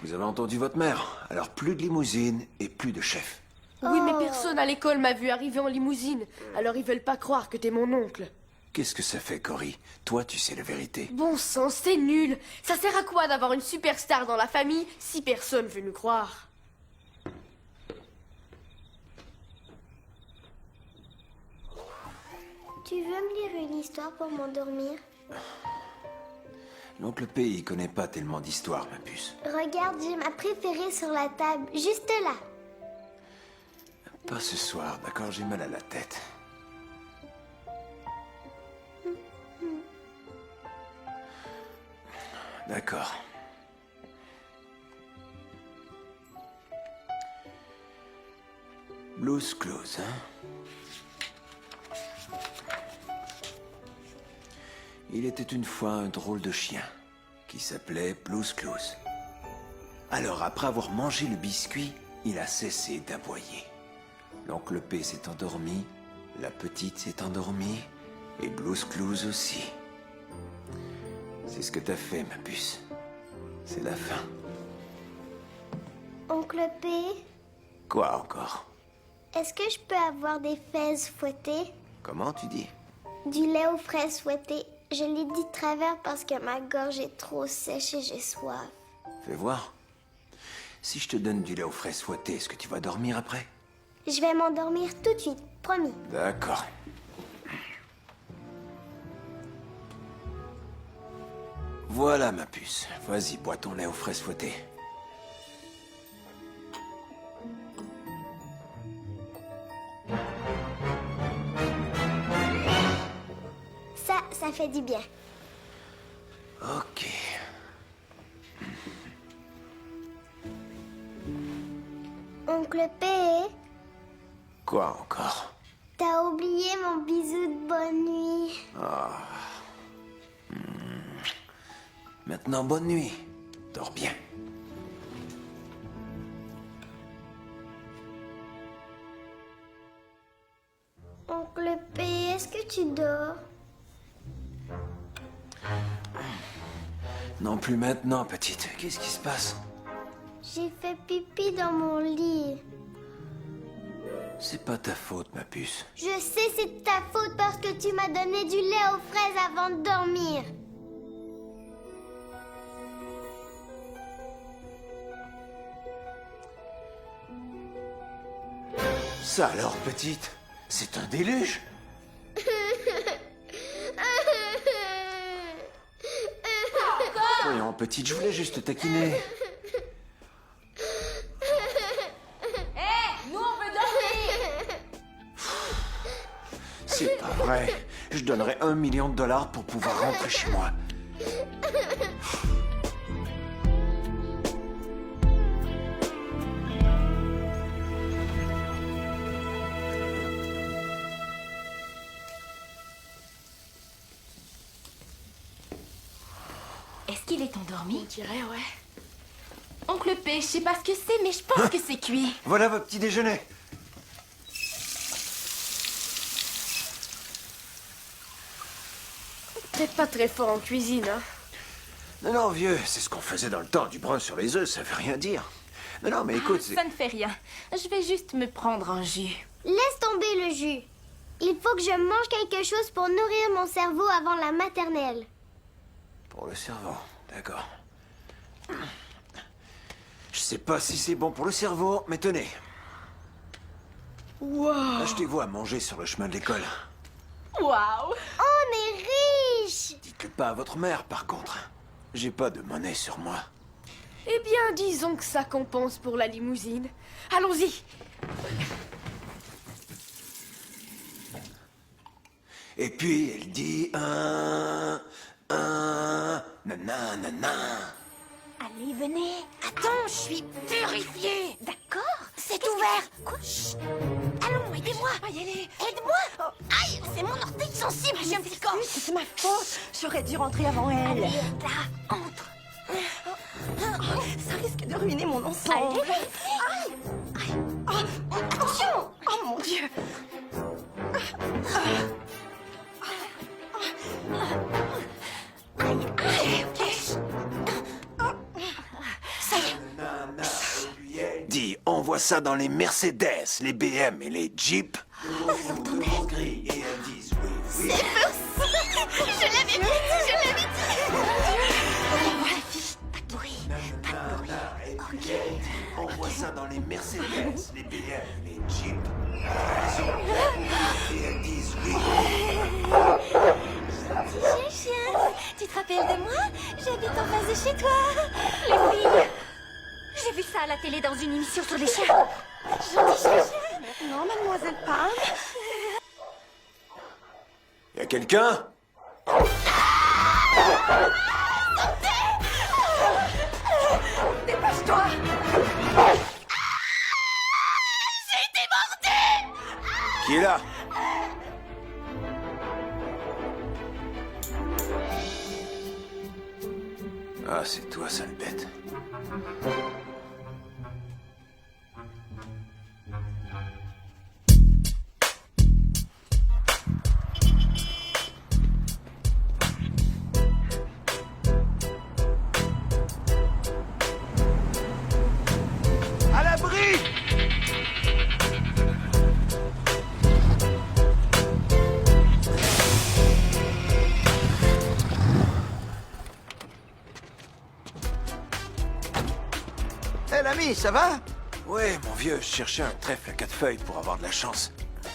Vous avez entendu votre mère. Alors plus de limousine et plus de chef. Oui, mais personne à l'école m'a vu arriver en limousine. Alors ils veulent pas croire que t'es mon oncle. Qu'est-ce que ça fait, Cory? Toi, tu sais la vérité. Bon sang, c'est nul. Ça sert à quoi d'avoir une superstar dans la famille si personne veut nous croire? Tu veux me lire une histoire pour m'endormir? L'oncle P, il connaît pas tellement d'histoires, ma puce. Regarde, j'ai ma préférée sur la table, juste là. Pas ce soir, d'accord? J'ai mal à la tête. D'accord. Blues Clues, hein? Il était une fois un drôle de chien qui s'appelait Blues Clues. Alors, après avoir mangé le biscuit, il a cessé d'aboyer. L'oncle P s'est endormi, la petite s'est endormie, et Blues Clues aussi. C'est ce que t'as fait, ma puce. C'est la fin. Oncle P, Quoi encore? est-ce que je peux avoir des fraises fouettées? Comment tu dis? Du lait aux fraises fouettées. Je l'ai dit de travers parce que ma gorge est trop sèche et j'ai soif. Fais voir. Si je te donne du lait aux fraises fouettées, est-ce que tu vas dormir après? Je vais m'endormir tout de suite, promis. D'accord. Voilà, ma puce. Vas-y, bois ton lait aux fraises fouettées. fait du bien. Ok. Oncle P, Quoi encore? t'as oublié mon bisou de bonne nuit. Ah. Maintenant, bonne nuit. Dors bien. Oncle P, est-ce que tu dors? Non plus maintenant, petite. Qu'est-ce qui se passe? J'ai fait pipi dans mon lit. C'est pas ta faute, ma puce. Je sais c'est de ta faute parce que tu m'as donné du lait aux fraises avant de dormir. Ça alors, petite? C'est un déluge? Voyons, petite, je voulais juste te taquiner. Nous, on veut dormir. C'est pas vrai. Je donnerais $1 million pour pouvoir rentrer chez moi. Est-ce qu'il est endormi? On dirait, ouais. Oncle P, je sais pas ce que c'est, mais je pense que c'est cuit. Voilà votre petit déjeuner. T'es pas très fort en cuisine, hein? Non, non, vieux, c'est ce qu'on faisait dans le temps du brun sur les œufs, ça veut rien dire. Non, non, mais écoute, c'est... Ça ne fait rien. Je vais juste me prendre un jus. Laisse tomber le jus. Il faut que je mange quelque chose pour nourrir mon cerveau avant la maternelle. Pour le cerveau, d'accord. Je sais pas si c'est bon pour le cerveau, mais tenez. Wow. Achetez-vous à manger sur le chemin de l'école. Waouh! On est riche! Dites-le pas à votre mère, par contre. J'ai pas de monnaie sur moi. Eh bien, disons que ça compense pour la limousine. Allons-y! Et puis, elle dit nanana. Allez, venez. Attends, je suis purifiée. D'accord, c'est ouvert. Quoi? Chut. Allons, aidez-moi. Aide-moi. Aïe, c'est mon orteil sensible. J'ai un petit corps. C'est ma faute. J'aurais dû rentrer avant elle. Allez, là, entre. Ça risque de ruiner mon ensemble. Allez, Oh, attention. Oh mon Dieu. ça y est. Dis, on voit ça dans les Mercedes, les BM et les Jeeps. Gris et elles disent oui, oui. Je l'avais dit. Pas de bruit. On voit ça dans les Mercedes, les BM, les Jeeps. Elles ont et elles disent oui. Petit chien, tu te rappelles de moi? J'habite en face de chez toi. Les filles, j'ai vu ça à la télé dans une émission sur les chiens. Gentil chien. Non, mademoiselle Pam. Y a quelqu'un? Dépêche-toi. J'ai été mordue. Qui est là? Ah, c'est toi, sale bête. À l'abri! Hé, l'ami, ça va? Ouais, mon vieux, je cherchais un trèfle à 4 feuilles pour avoir de la chance.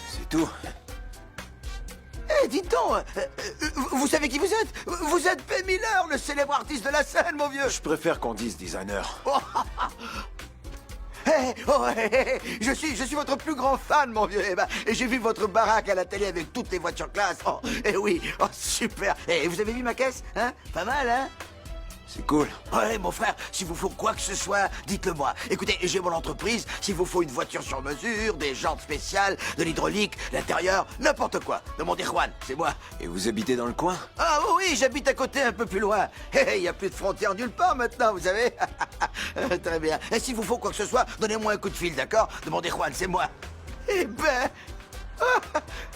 C'est tout. Hé, dites donc, vous savez qui vous êtes? Vous êtes Ben Miller, le célèbre artiste de la scène, mon vieux. Je préfère qu'on dise designer. Je suis votre plus grand fan, mon vieux. Et j'ai vu votre baraque à la télé avec toutes les voitures classe. Oh, et oui, oh, super. Et vous avez vu ma caisse, hein? Pas mal, hein? C'est cool. Ouais, mon frère, s'il vous faut quoi que ce soit, dites-le moi. Écoutez, j'ai mon entreprise, s'il vous faut une voiture sur mesure, des jantes spéciales, de l'hydraulique, l'intérieur, n'importe quoi. Demandez Juan, c'est moi. Et vous habitez dans le coin? Ah oui, j'habite à côté, un peu plus loin. Il n'y a plus de frontières nulle part maintenant, vous savez. Très bien. Et s'il vous faut quoi que ce soit, donnez-moi un coup de fil, d'accord? Demandez Juan, c'est moi. Eh ben...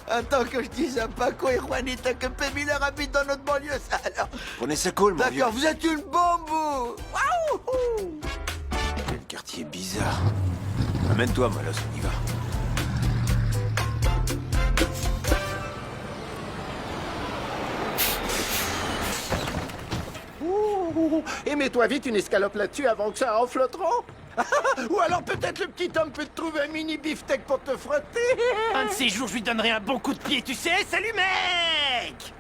Attends que je dise à Paco et Juanita que Pemiller habite dans notre banlieue, ça alors. Prenez ça cool, mon vieux. D'accord, vous êtes une bombe, vous. Waouh! Quel quartier bizarre. Amène-toi, Malos, on y va. Et mets-toi vite une escalope là-dessus avant que ça enfle trop. Ou alors peut-être le petit homme peut te trouver un mini beefsteak pour te frotter. Un de ces jours, je lui donnerai un bon coup de pied, tu sais. Salut, mec.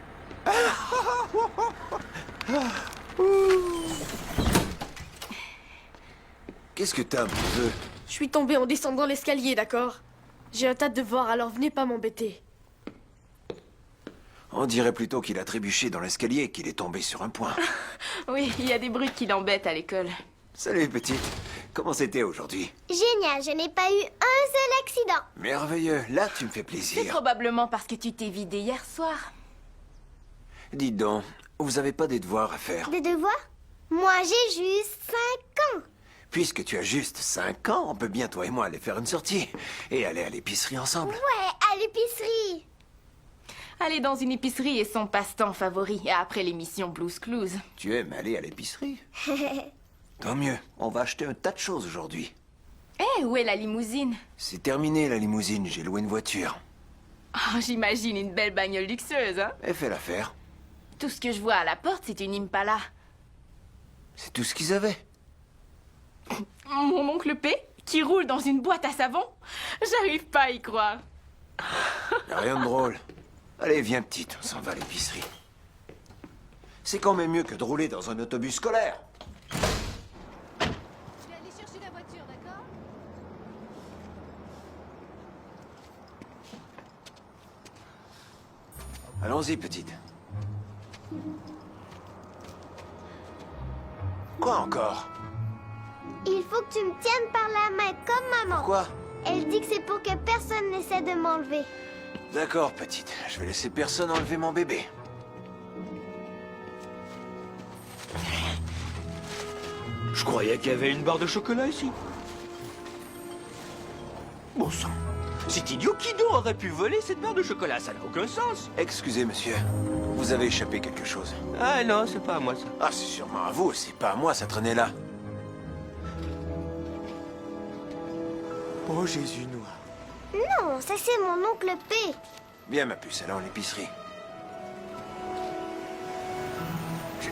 Qu'est-ce que t'as, mon vieux? Je suis tombée en descendant l'escalier, d'accord? J'ai un tas de devoirs, alors venez pas m'embêter. On dirait plutôt qu'il a trébuché dans l'escalier et qu'il est tombé sur un point. Oui, il y a des brutes qui l'embêtent à l'école. Salut, petite. Comment c'était aujourd'hui? Génial, je n'ai pas eu un seul accident. Merveilleux. Là, tu me fais C'est plaisir. probablement parce que tu t'es vidé hier soir. Dites donc, vous avez pas des devoirs à faire? Des devoirs? Moi, j'ai juste 5 ans. Puisque tu as juste 5 ans, on peut bien, toi et moi, aller faire une sortie. Et aller à l'épicerie ensemble. Ouais, à l'épicerie. Aller dans une épicerie est son passe-temps favori après l'émission Blues Clues. Tu aimes aller à l'épicerie? Tant mieux. On va acheter un tas de choses aujourd'hui. Eh, où est la limousine? C'est terminé, la limousine. J'ai loué une voiture. Oh, j'imagine une belle bagnole luxueuse, hein? Elle fait l'affaire. Tout ce que je vois à la porte, c'est une Impala. C'est tout ce qu'ils avaient. Mon oncle P, qui roule dans une boîte à savon? J'arrive pas à y croire. Y'a rien de drôle. Allez, viens, petite, on s'en va à l'épicerie. C'est quand même mieux que de rouler dans un autobus scolaire. Je vais aller chercher la voiture, d'accord? Allons-y, petite. Quoi encore? Il faut que tu me tiennes par la main comme maman. Quoi? Elle dit que c'est pour que personne n'essaie de m'enlever. D'accord, petite. Je vais laisser personne enlever mon bébé. Je croyais qu'il y avait une barre de chocolat ici. Bon sang. C'est idiot, qui donc aurait pu voler cette barre de chocolat? Ça n'a aucun sens. Excusez, monsieur. Vous avez échappé quelque chose. Ah non, c'est pas à moi ça. Ah, c'est sûrement à vous. C'est pas à moi, ça traînait là. Oh, Jésus noir. Non, ça c'est mon oncle P. Bien, ma puce, allons à l'épicerie.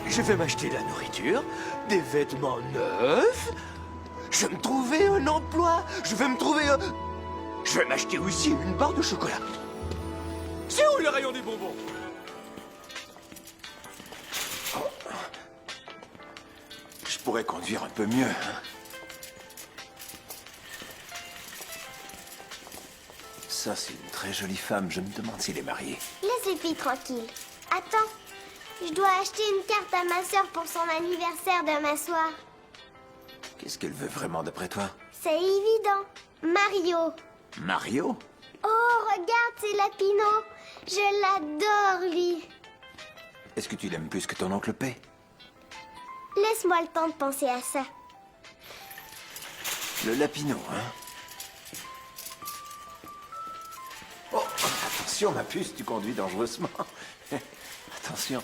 Je vais m'acheter de la nourriture, des vêtements neufs. Je vais me trouver un emploi. Je vais me trouver un... Je vais m'acheter aussi une barre de chocolat. C'est où le rayon des bonbons? Oh. Je pourrais conduire un peu mieux, hein. Ça, c'est une très jolie femme. Je me demande s'il est marié. Laisse les filles tranquilles. Attends, je dois acheter une carte à ma sœur pour son anniversaire demain soir. Qu'est-ce qu'elle veut vraiment d'après toi? C'est évident. Mario. Mario? Oh, regarde, c'est Lapino. Je l'adore, lui. Est-ce que tu l'aimes plus que ton oncle P? Laisse-moi le temps de penser à ça. Le Lapino, hein? Oh, attention, ma puce, tu conduis dangereusement. Attention.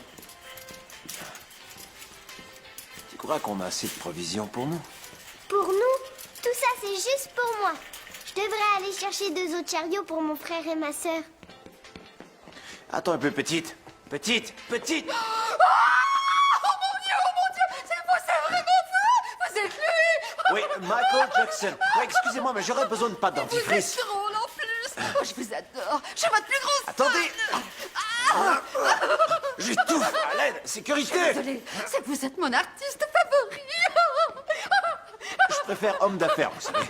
Tu crois qu'on a assez de provisions pour nous? Pour nous, tout ça, c'est juste pour moi. Je devrais aller chercher 2 autres chariots pour mon frère et ma sœur. Attends un peu, petite. Petite. Oh mon Dieu, c'est vous, c'est vraiment vous! Vous êtes lui! Oui, Michael Jackson. Oui, excusez-moi, mais j'aurais besoin de pâte Vous êtes dentifrice. drôle en plus! Oh, je vous adore! Je suis votre plus grosse Attendez! J'étouffe! À l'aide! Sécurité! Désolée, c'est que vous êtes mon artiste favori! Je préfère homme d'affaires, vous savez.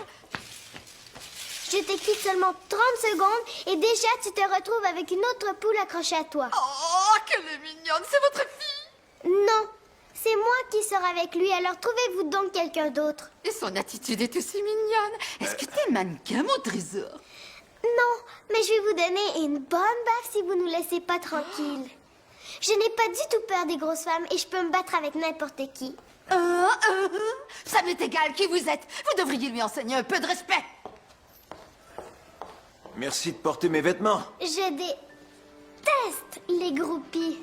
Je te quitte seulement 30 secondes et déjà tu te retrouves avec une autre poule accrochée à toi. Oh, qu'elle est mignonne, c'est votre fille. Non, c'est moi qui sors avec lui, alors trouvez-vous donc quelqu'un d'autre. Et son attitude est aussi mignonne. Est-ce que t'es mannequin, mon trésor? Non, mais je vais vous donner une bonne baffe si vous nous laissez pas tranquilles. Je n'ai pas du tout peur des grosses femmes et je peux me battre avec n'importe qui. Ça m'est égal qui vous êtes. Vous devriez lui enseigner un peu de respect. Merci de porter mes vêtements. Je déteste les groupies.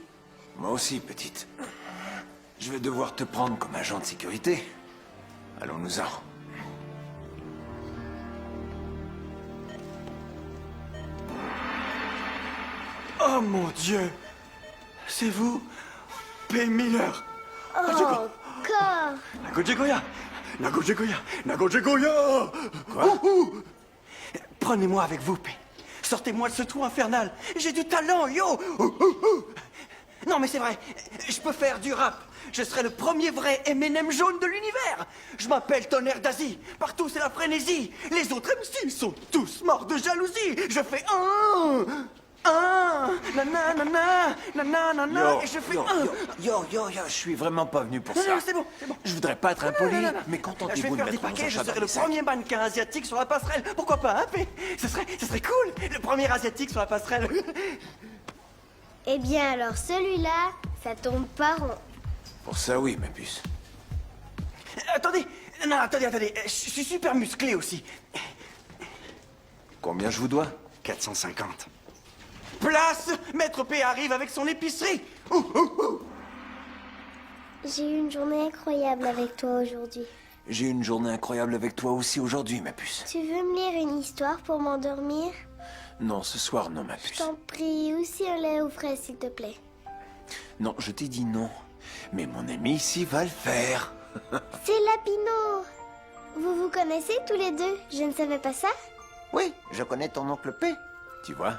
Moi aussi, petite. Je vais devoir te prendre comme agent de sécurité. Allons-nous-en. Oh mon Dieu! C'est vous? P. Miller! Oh, encore! Nagojegoya! Nagojegoya! Nagojegoya! Quoi? Prenez-moi avec vous, P. Sortez-moi de ce trou infernal. J'ai du talent, yo! Non, mais c'est vrai. Je peux faire du rap. Je serai le premier vrai M&M jaune de l'univers. Je m'appelle Tonnerre d'Asie. Partout, c'est la frénésie. Les autres MC sont tous morts de jalousie. Je fais nanana, et je fais yo, je suis vraiment pas venu pour ça. Non, c'est bon. Je voudrais pas être impoli, mais Je contentez-vous vais de faire mettre des paquets, vos je achats serai dans le les sacs. premier mannequin asiatique sur la passerelle. Pourquoi pas, hein, P? Ce serait cool, le premier asiatique sur la passerelle. Eh bien alors celui-là, ça tombe pas rond. Pour ça, oui, ma puce. Attendez, je suis super musclé aussi. Combien je vous dois? 450. Place! Maître P arrive avec son épicerie. J'ai eu une journée incroyable avec toi aujourd'hui. J'ai eu une journée incroyable avec toi aussi aujourd'hui, ma puce. Tu veux me lire une histoire pour m'endormir? Non, ce soir, non, ma Je puce. t'en prie, aussi un lait aux fraises, s'il te plaît. Non, je t'ai dit non. Mais mon ami ici va le faire. C'est Lapino! Vous vous connaissez tous les deux? Je ne savais pas ça? Oui, je connais ton oncle P. Tu vois,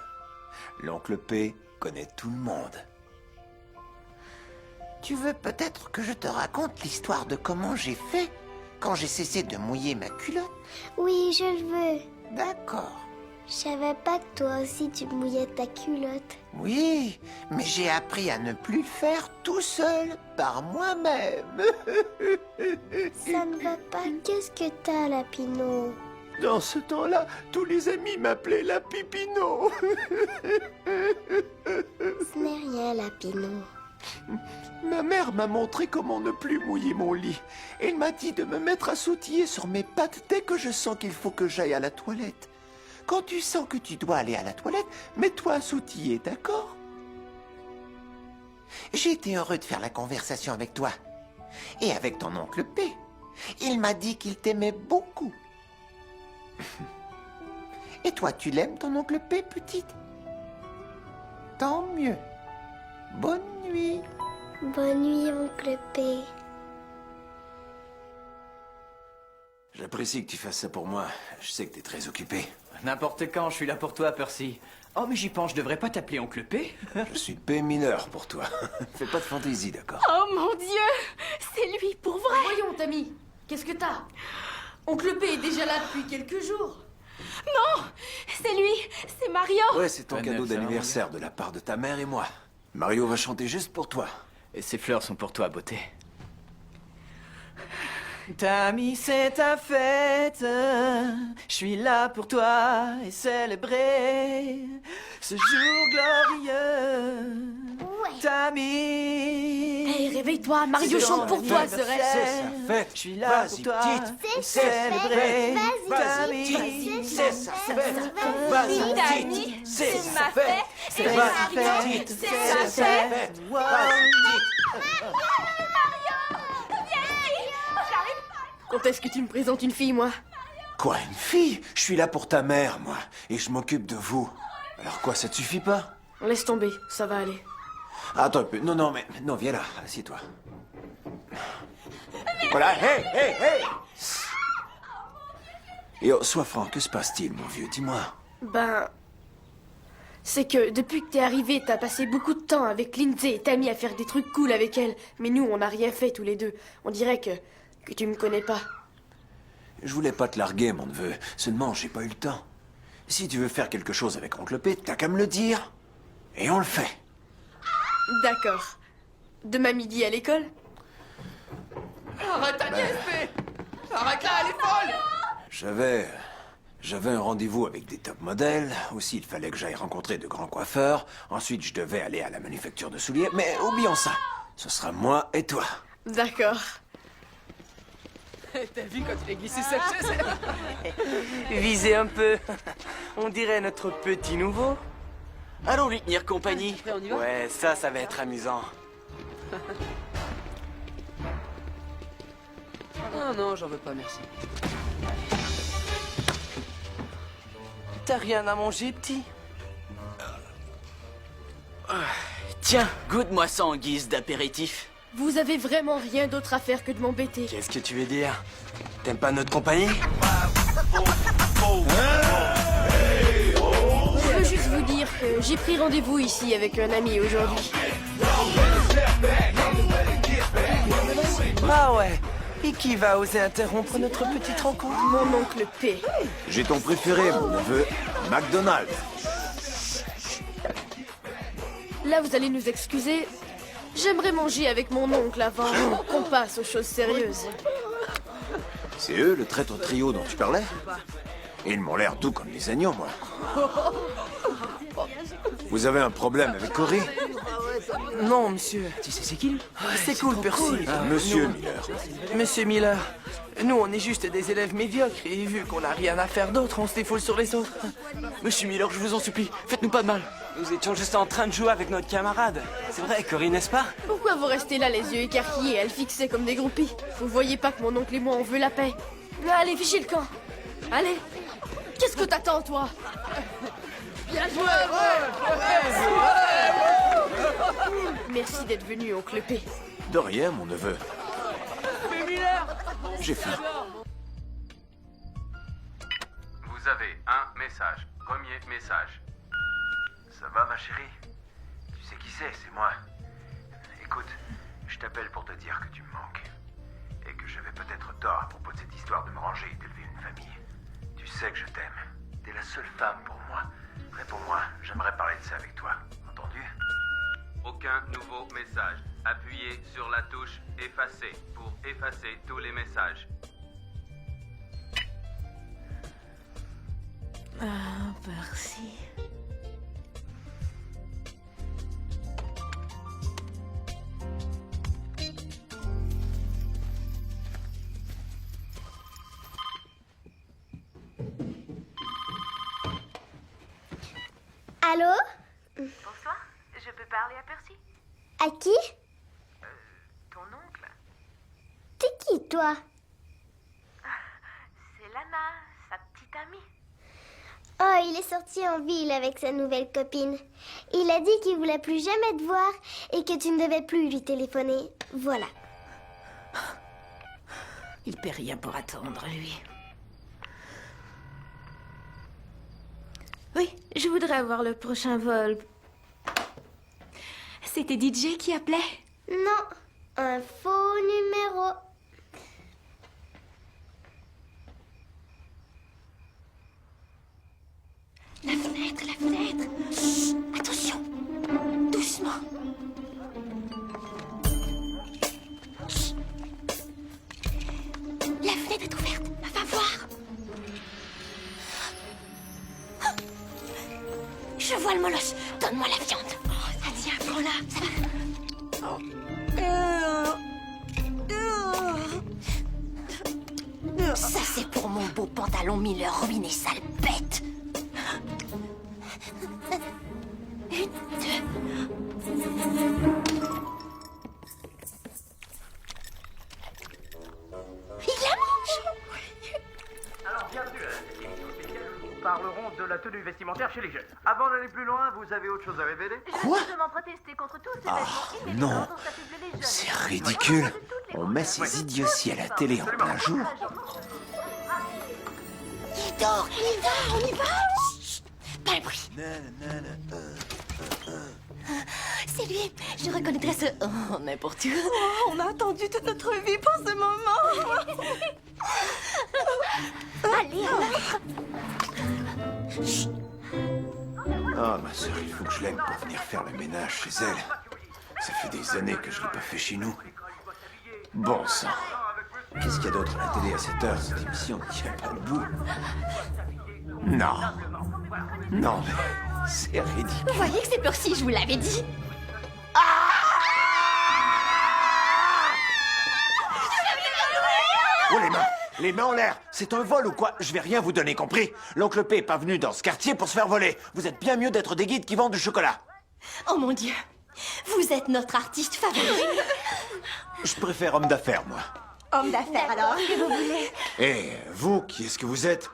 l'oncle P connaît tout le monde. Tu veux peut-être que je te raconte l'histoire de comment j'ai fait quand j'ai cessé de mouiller ma culotte? Oui, je le veux. D'accord. Je savais pas que toi aussi tu mouillais ta culotte. Oui, mais j'ai appris à ne plus le faire tout seul, par moi-même. Ça ne va pas. Qu'est-ce que t'as, Lapino? Dans ce temps-là, tous les amis m'appelaient la Pipino. Ce n'est rien, Lapino. Ma mère m'a montré comment ne plus mouiller mon lit. Elle m'a dit de me mettre à sautiller sur mes pattes dès que je sens qu'il faut que j'aille à la toilette. Quand tu sens que tu dois aller à la toilette, mets-toi à sautiller, d'accord? J'ai été heureux de faire la conversation avec toi. Et avec ton oncle P. Il m'a dit qu'il t'aimait beaucoup. Et toi, tu l'aimes, ton oncle P, petite? Tant mieux. Bonne nuit. Bonne nuit, oncle P. J'apprécie que tu fasses ça pour moi. Je sais que t'es très occupé. N'importe quand, je suis là pour toi, Percy. Oh, mais j'y pense, je devrais pas t'appeler oncle P. Je suis P mineur pour toi. Fais pas de fantaisie, d'accord? Oh mon Dieu! C'est lui, pour vrai! Voyons, Tammy, qu'est-ce que t'as? Oncle P est déjà là depuis quelques jours. Non! C'est lui! C'est Mario! Ouais, c'est ton cadeau d'anniversaire de la part de ta mère et moi. Mario va chanter juste pour toi. Et ces fleurs sont pour toi, beauté. Tammy, c'est ta fête. Je suis là pour toi et célébrer ce jour glorieux. Ouais. Tammy. Hey, réveille-toi, Mario chante pour toi, ce rêve. C'est sa fête. Je suis là pour toi et célébrer. Tammy, c'est sa fête. Vas-y, Vas-y, Tammy, petite. c'est C'est ma sa fête. fête. C'est Et ma Mario, fête. c'est C'est ma sa fête. fête. Wow. Quand est-ce que tu me présentes une fille, moi? Quoi, une fille? Je suis là pour ta mère, moi. Et je m'occupe de vous. Alors quoi, ça te suffit pas? Laisse tomber, ça va aller. Attends un peu. Non, mais... Non, viens là. Assieds-toi. Voilà, hey! Et oh, sois franc, que se passe-t-il, mon vieux? Dis-moi. Ben... C'est que depuis que t'es arrivé, t'as passé beaucoup de temps avec Lindsay et Tammy à faire des trucs cool avec elle. Mais nous, on n'a rien fait tous les deux. On dirait que tu me connais pas. Je voulais pas te larguer, mon neveu. Seulement, j'ai pas eu le temps. Si tu veux faire quelque chose avec Oncle P, t'as qu'à me le dire. Et on le fait. D'accord. Demain midi à l'école? Arrête Agnès, mais... Arrête-la, elle est folle! J'avais un rendez-vous avec des top modèles. Aussi, il fallait que j'aille rencontrer de grands coiffeurs. Ensuite, je devais aller à la manufacture de souliers. Mais oublions ça. Ce sera moi et toi. D'accord. T'as vu quand il a glissé sa chaise? Visez un peu. On dirait notre petit nouveau. Allons lui tenir compagnie. On y va? Ouais, ça va être amusant. Ah non, j'en veux pas, merci. T'as rien à manger, petit? Tiens, goûte-moi ça en guise d'apéritif. Vous avez vraiment rien d'autre à faire que de m'embêter. Qu'est-ce que tu veux dire? T'aimes pas notre compagnie? Je veux juste vous dire que j'ai pris rendez-vous ici avec un ami aujourd'hui. Ah ouais. Et qui va oser interrompre notre petite rencontre? Mon oncle P. J'ai ton préféré, mon neveu, McDonald's. Là, vous allez nous excuser. J'aimerais manger avec mon oncle avant qu'on passe aux choses sérieuses. C'est eux, le traître trio dont tu parlais? Ils m'ont l'air doux comme des agneaux, moi. Vous avez un problème avec Cory? Non, monsieur. Tu sais c'est qui, lui? C'est cool, Percy. Monsieur Miller. Monsieur Miller, nous, on est juste des élèves médiocres et vu qu'on n'a rien à faire d'autre, on se défoule sur les autres. Monsieur Miller, je vous en supplie, faites-nous pas de mal. Nous étions juste en train de jouer avec notre camarade. C'est vrai, Cory, n'est-ce pas? Pourquoi vous restez là, les yeux écarquillés, à le fixer comme des groupies? Vous voyez pas que mon oncle et moi, on veut la paix? Allez, fichez le camp. Allez. Qu'est-ce que t'attends, toi? Bien joué! Merci d'être venu, oncle P. De rien, mon neveu. J'ai faim. Vous avez un message. Premier message. Ça va, ma chérie? Tu sais qui c'est moi. Écoute, je t'appelle pour te dire que tu me manques. Et que j'avais peut-être tort à propos de cette histoire de me ranger et d'élever une famille. Tu sais que je t'aime. T'es la seule femme pour moi. Réponds-moi, j'aimerais parler de ça avec toi. Entendu? Aucun nouveau message. Appuyez sur la touche effacer pour effacer tous les messages. Ah, Percy. Allô? Bonsoir, je peux parler à Percy? À qui? Ton oncle? T'es qui, toi? C'est Lana, sa petite amie. Oh, il est sorti en ville avec sa nouvelle copine. Il a dit qu'il voulait plus jamais te voir et que tu ne devais plus lui téléphoner. Voilà. Il paie rien pour attendre, lui. Oui, je voudrais avoir le prochain vol. C'était DJ qui appelait? Non, un faux numéro. La fenêtre, la fenêtre. Chut, attention. Doucement. Chut. La fenêtre est ouverte. Va voir. Je vois le molosse. Donne-moi la viande. Oh, ça tient, prends-la. Ça va. Ça, c'est pour mon beau pantalon Miller ruiné, sale bête. Une, deux. Il la mange. Alors, bienvenue à cette émission spéciale où nous parlerons de la tenue vestimentaire chez les jeunes. Avant d'aller plus loin, vous avez autre chose à révéler? Quoi? Justement protester contre tous ces Ah, vêtements non. dont s'affublent les jeunes. C'est ridicule. On met ces idioties à la télé en plein jour. Il dort, on y va. Chut, pas le bruit. C'est lui. Je reconnaîtrais ce... Oh, n'importe où. Oh, on a attendu toute notre vie pour ce moment. Allez, alors. Oh, ma sœur, il faut que je l'aime pour venir faire le ménage chez elle. Ça fait des années que je l'ai pas fait chez nous. Bon sang. Qu'est-ce qu'il y a d'autre à la télé à cette heure? Cette émission ne tient pas le bout. Non. Non, mais c'est ridicule. Vous voyez que c'est Percy, je vous l'avais dit. Oh, les mains! Les mains en l'air! C'est un vol ou quoi? Je vais rien vous donner, compris? L'oncle P est pas venu dans ce quartier pour se faire voler. Vous êtes bien mieux d'être des guides qui vendent du chocolat. Oh mon Dieu. Vous êtes notre artiste favori. Je préfère homme d'affaires, moi. Homme d'affaires, alors, que vous voulez? Et vous, qui est-ce que vous êtes?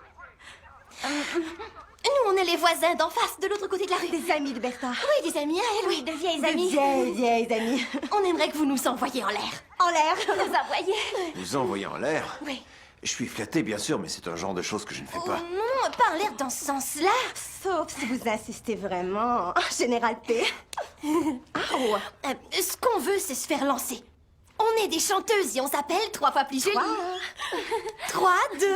Nous, on est les voisins d'en face, de l'autre côté de la rue. Des amis de Bertha. Oui, des amis à elle, oui, de vieilles amies. Vieilles amies. On aimerait que vous nous envoyiez en l'air. En l'air? Nous envoyer. Vous envoyez en l'air? Oui. Je suis flatté, bien sûr, mais c'est un genre de choses que je ne fais pas. Non, pas en l'air dans ce sens-là. Sauf si vous insistez vraiment. Général P. Ce qu'on veut, c'est se faire lancer. On est des chanteuses et on s'appelle 3 fois plus jolie. 3, 2,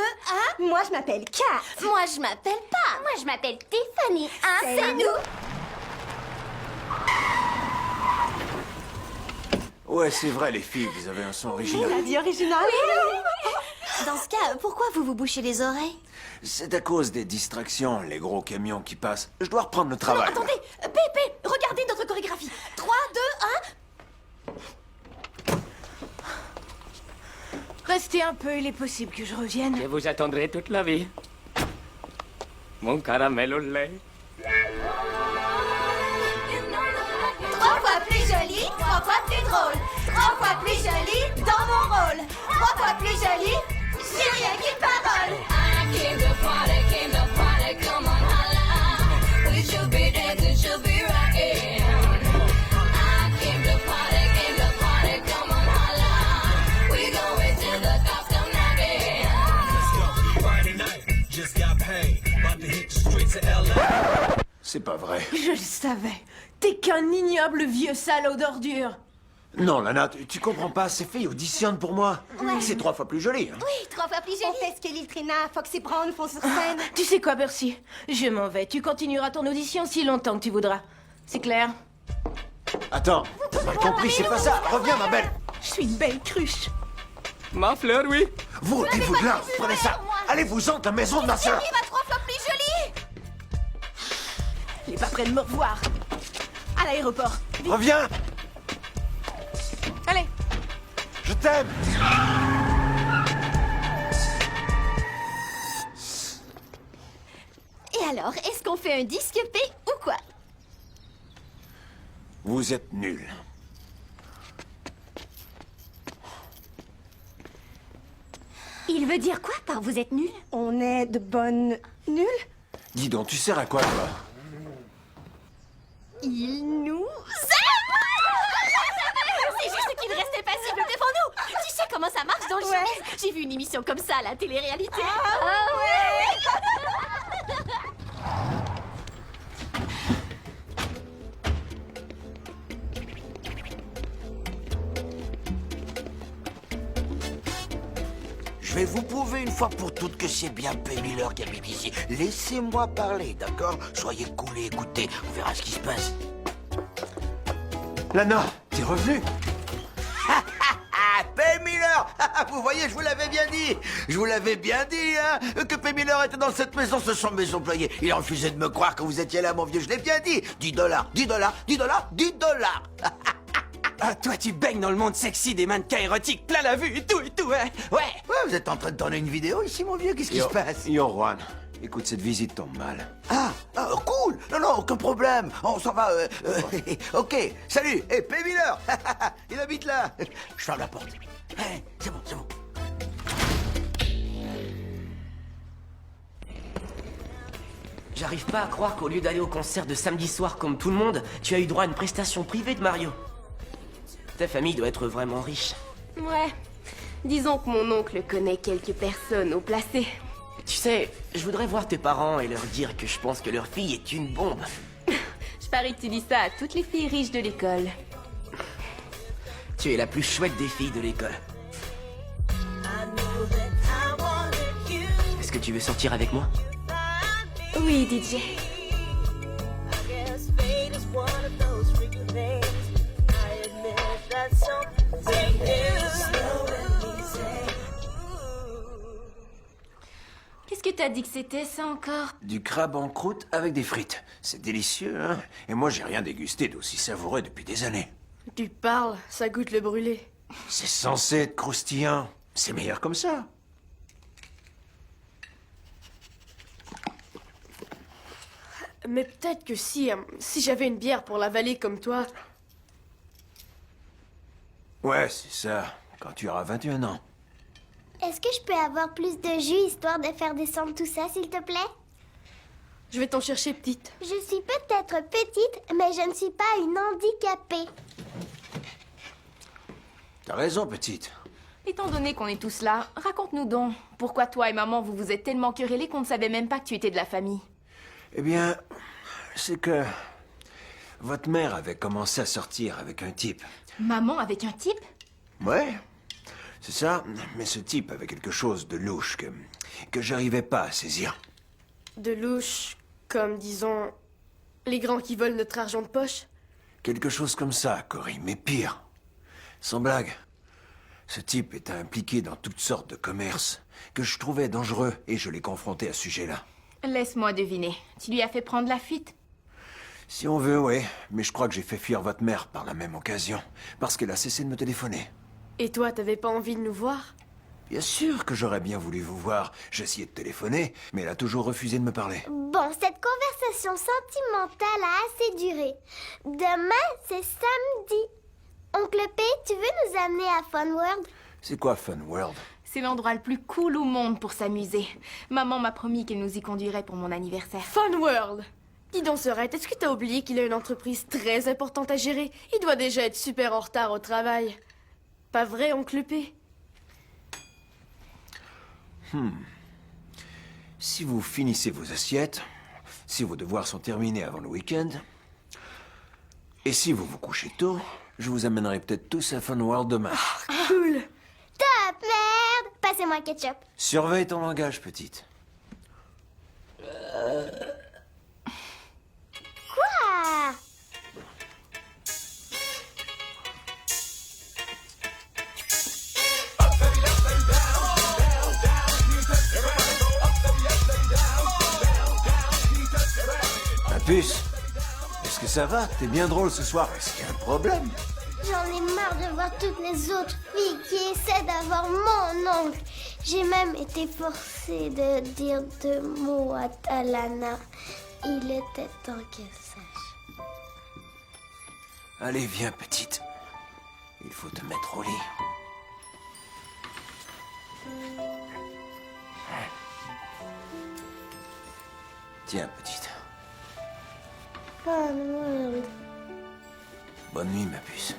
1. Moi, je m'appelle Kat. Moi, je m'appelle pas. Moi, je m'appelle Tiffany. C'est nous. Ouais, c'est vrai, les filles, vous avez un son original. La vie originale. Oui. Dans ce cas, pourquoi vous vous bouchez les oreilles? C'est à cause des distractions, les gros camions qui passent. Je dois reprendre le travail. Non, attendez, Pépé, regardez notre chorégraphie. 3, 2, 1. Restez un peu, il est possible que je revienne. Je vous attendrai toute la vie. Mon caramel au lait. 3 fois plus jolie, 3 fois plus drôle. 3 fois plus jolie dans mon rôle. 3 fois plus jolie, j'ai rien qu'une parole. I came to party, come on, holla. We should be dancing, should be rocking. I came to party, come on, holla. We going till the cops come knocking. Friday night, just got paid. About to hit the streets of LA. C'est pas vrai. Je le savais. T'es qu'un ignoble vieux salaud d'ordure. Non, Lana, tu comprends pas, ces filles auditionnent pour moi. Ouais. C'est 3 fois plus joli, hein. Oui, 3 fois plus jolie. On fait ce que Lil Trina, Foxy Brown font sur scène. Tu sais quoi, Percy? Je m'en vais. Tu continueras ton audition si longtemps que tu voudras. C'est clair? Attends, t'as mal compris, c'est pas ça. Reviens, ma belle. Je suis une belle cruche. Ma fleur, oui. Vous, ôtez-vous de là, prenez ça. Allez-vous-en de la maison de ma sœur. Il va 3 fois plus jolie. Il est pas prêt de me revoir. À l'aéroport. Vite. Reviens. Allez. Je t'aime. Et alors, est-ce qu'on fait un disque P ou quoi? Vous êtes nuls. Il veut dire quoi par vous êtes nuls? On est de bonnes nuls? Dis donc, tu sers à quoi, toi? Il nous C'est juste qu'il restait passible devant nous. Tu sais comment ça marche dans le showbiz? J'ai vu une émission comme ça à la télé-réalité. Je vais vous prouver une fois pour toutes que c'est bien P. Miller qui habite ici. Laissez-moi parler, d'accord? Soyez cool et écoutez, on verra ce qui se passe. Lana, t'es revenu? Ah, P. Miller! Vous voyez, je vous l'avais bien dit! Je vous l'avais bien dit, hein! Que P. Miller était dans cette maison, ce sont mes employés. Il a refusé de me croire que vous étiez là, mon vieux, je l'ai bien dit! 10 $, 10 $, 10 $, 10 $! Ah, toi, tu baignes dans le monde sexy des mannequins érotiques, plein la vue et tout, hein? Ouais! Ouais, vous êtes en train de tourner une vidéo ici, mon vieux, qu'est-ce qui se passe? Yo, Juan, écoute, cette visite tombe mal. Ah, cool! Non, aucun problème. On s'en va. Ok, salut. Hey, P. Miller. Il habite là. Je ferme la porte. Hey, c'est bon, c'est bon. J'arrive pas à croire qu'au lieu d'aller au concert de samedi soir comme tout le monde, tu as eu droit à une prestation privée de Mario. Ta famille doit être vraiment riche. Ouais. Disons que mon oncle connaît quelques personnes au placé. Tu sais, je voudrais voir tes parents et leur dire que je pense que leur fille est une bombe. Je Je parie que tu dis ça à toutes les filles riches de l'école. Tu es la plus chouette des filles de l'école. Est-ce que tu veux sortir avec moi? Oui, DJ. Qu'est-ce que t'as dit que c'était, ça, encore? Du crabe en croûte avec des frites. C'est délicieux, hein? Et moi, j'ai rien dégusté d'aussi savoureux depuis des années. Tu parles, ça goûte le brûlé. C'est censé être croustillant. C'est meilleur comme ça. Mais peut-être que si j'avais une bière pour l'avaler comme toi... Ouais, c'est ça. Quand tu auras 21 ans. Est-ce que je peux avoir plus de jus histoire de faire descendre tout ça, s'il te plaît? Je vais t'en chercher, petite. Je suis peut-être petite, mais je ne suis pas une handicapée. T'as raison, petite. Étant donné qu'on est tous là, raconte-nous donc. Pourquoi toi et maman, vous vous êtes tellement querellés qu'on ne savait même pas que tu étais de la famille? Eh bien, c'est que... votre mère avait commencé à sortir avec un type. Maman avec un type? Ouais, c'est ça. Mais ce type avait quelque chose de louche que j'arrivais pas à saisir. De louche, comme, disons, les grands qui volent notre argent de poche? Quelque chose comme ça, Cory, mais pire. Sans blague. Ce type était impliqué dans toutes sortes de commerces que je trouvais dangereux et je l'ai confronté à ce sujet-là. Laisse-moi deviner. Tu lui as fait prendre la fuite? Si on veut, oui. Mais je crois que j'ai fait fuir votre mère par la même occasion. Parce qu'elle a cessé de me téléphoner. Et toi, t'avais pas envie de nous voir? Bien sûr que j'aurais bien voulu vous voir. J'ai essayé de téléphoner, mais elle a toujours refusé de me parler. Bon, cette conversation sentimentale a assez duré. Demain, c'est samedi. Oncle P, tu veux nous amener à Fun World? C'est quoi Fun World? C'est l'endroit le plus cool au monde pour s'amuser. Maman m'a promis qu'elle nous y conduirait pour mon anniversaire. Fun World! Dis donc, Sorette, est-ce que t'as oublié qu'il a une entreprise très importante à gérer? Il doit déjà être super en retard au travail. Pas vrai, oncle P? Si vous finissez vos assiettes, si vos devoirs sont terminés avant le week-end, et si vous vous couchez tôt, je vous amènerai peut-être tous à Fun World demain. Cool! Top, merde! Passez-moi le ketchup. Surveille ton langage, petite. Quoi? Ma puce, est-ce que ça va? T'es bien drôle ce soir. Est-ce qu'il y a un problème? J'en ai marre de voir toutes les autres filles qui essaient d'avoir mon oncle. J'ai même été forcée de dire 2 mots à Talana. Il était temps qu'elle sache. Allez, viens, petite. Il faut te mettre au lit. Tiens, petite. Fun World. Bonne nuit, ma puce.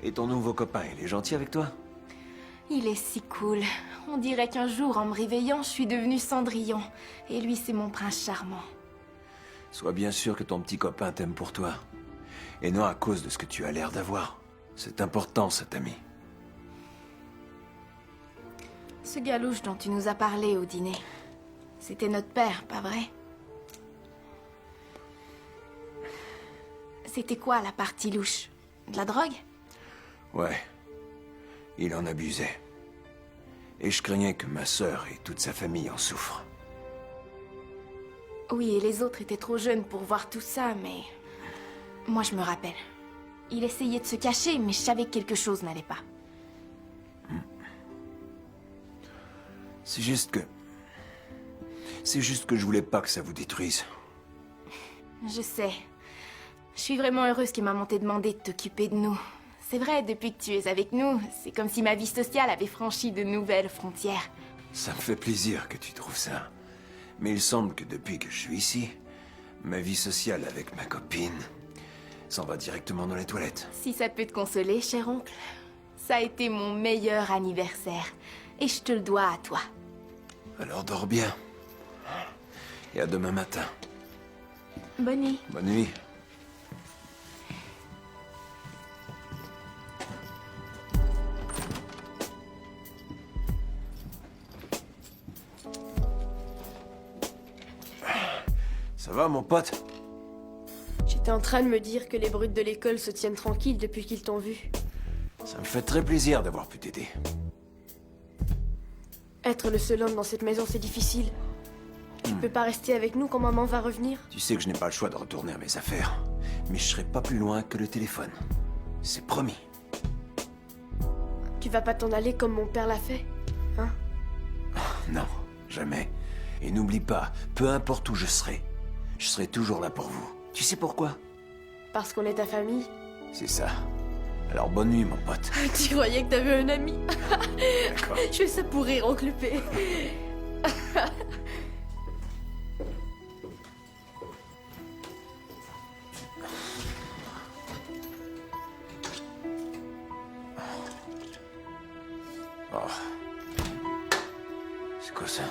Et ton nouveau copain, il est gentil avec toi? Il est si cool. On dirait qu'un jour, en me réveillant, je suis devenue Cendrillon. Et lui, c'est mon prince charmant. Sois bien sûr que ton petit copain t'aime pour toi. Et non à cause de ce que tu as l'air d'avoir. C'est important, cet ami. Ce galouche dont tu nous as parlé au dîner, c'était notre père, pas vrai? C'était quoi la partie louche? De la drogue? Ouais. Il en abusait. Et je craignais que ma sœur et toute sa famille en souffrent. Oui, et les autres étaient trop jeunes pour voir tout ça, mais... Moi, je me rappelle. Il essayait de se cacher, mais je savais que quelque chose n'allait pas. C'est juste que je voulais pas que ça vous détruise. Je sais. Je suis vraiment heureuse que maman t'ait demandé de t'occuper de nous. C'est vrai, depuis que tu es avec nous, c'est comme si ma vie sociale avait franchi de nouvelles frontières. Ça me fait plaisir que tu trouves ça. Mais il semble que depuis que je suis ici, Ma vie sociale avec ma copine s'en va directement dans les toilettes. Si ça peut te consoler, cher oncle, ça a été mon meilleur anniversaire. Et je te le dois à toi. Alors dors bien. Et à demain matin. Bonne nuit. Bonne nuit. Ça va, mon pote? J'étais en train de me dire que les brutes de l'école se tiennent tranquilles depuis qu'ils t'ont vu. Ça me fait très plaisir d'avoir pu t'aider. Être le seul homme dans cette maison, c'est difficile. Tu peux pas rester avec nous quand maman va revenir? Tu sais que je n'ai pas le choix de retourner à mes affaires. Mais je serai pas plus loin que le téléphone. C'est promis. Tu vas pas t'en aller comme mon père l'a fait, hein? Non, jamais. Et n'oublie pas, peu importe où je serai toujours là pour vous. Tu sais pourquoi? Parce qu'on est ta famille. C'est ça. Alors bonne nuit, mon pote. Tu croyais que t'avais un ami? D'accord. Je fais ça pour rire, oncle P. Oh. C'est quoi ça?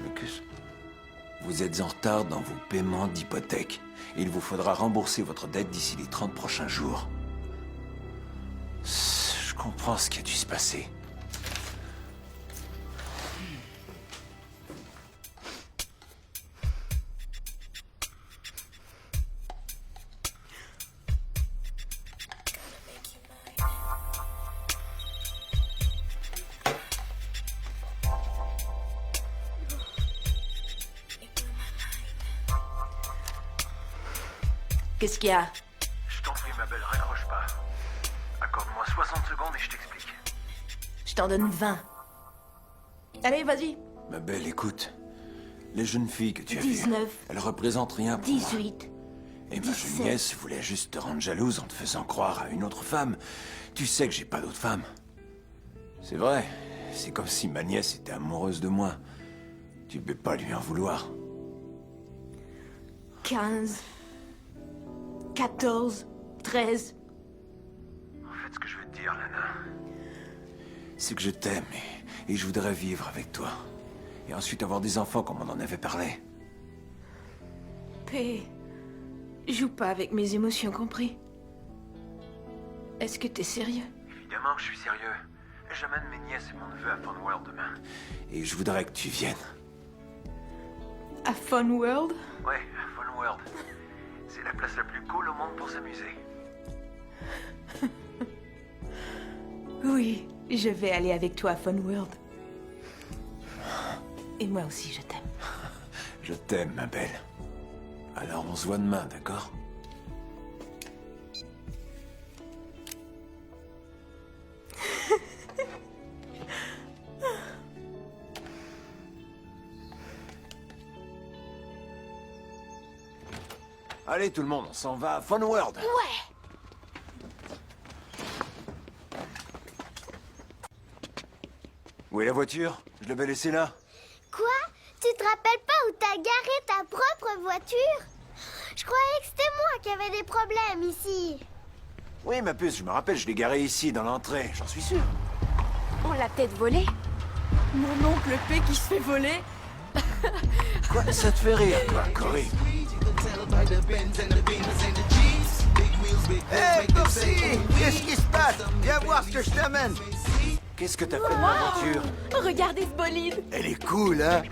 Mais qu'est-ce... Vous êtes en retard dans vos paiements d'hypothèque. Il vous faudra rembourser votre dette d'ici les 30 prochains jours. Je comprends ce qui a dû se passer. Qu'est-ce qu'il y a? Je t'en prie, ma belle, raccroche pas. Accorde-moi 60 secondes et je t'explique. Je t'en donne 20. Allez, vas-y. Ma belle, écoute. Les jeunes filles que tu as 19. vues, elles représentent rien pour moi. 18. Et ma 17. jeune nièce voulait juste te rendre jalouse en te faisant croire à une autre femme. Tu sais que j'ai pas d'autre femme. C'est vrai. C'est comme si ma nièce était amoureuse de moi. Tu peux pas lui en vouloir. 15. 14. 13. En fait, ce que je veux te dire, Lana... C'est que je t'aime et je voudrais vivre avec toi. Et ensuite avoir des enfants comme on en avait parlé. P. Joue pas avec mes émotions, compris? Est-ce que t'es sérieux? Évidemment que je suis sérieux. J'amène mes nièces et mon neveu à Fun World demain. Et je voudrais que tu viennes. À Fun World? Ouais, à Fun World. C'est la place la plus cool au monde pour s'amuser. Oui, je vais aller avec toi à Fun World. Et moi aussi, je t'aime. Je t'aime, ma belle. Alors on se voit demain, d'accord? Allez tout le monde, on s'en va à Fun World. Ouais. Où est la voiture? Je l'avais laissée là. Quoi? Tu te rappelles pas où t'as garé ta propre voiture? Je croyais que c'était moi qui avais des problèmes ici. Oui, ma puce, je me rappelle, je l'ai garée ici, dans l'entrée, j'en suis sûr. On l'a peut-être volé. Mon oncle P qui se fait voler. Quoi? Ça te fait rire, toi, Cory? Hé, Percy! Qu'est-ce qui se passe? Viens voir ce que je t'amène. Qu'est-ce que t'as fait de ma voiture? Regardez ce bolide. Elle est cool, hein?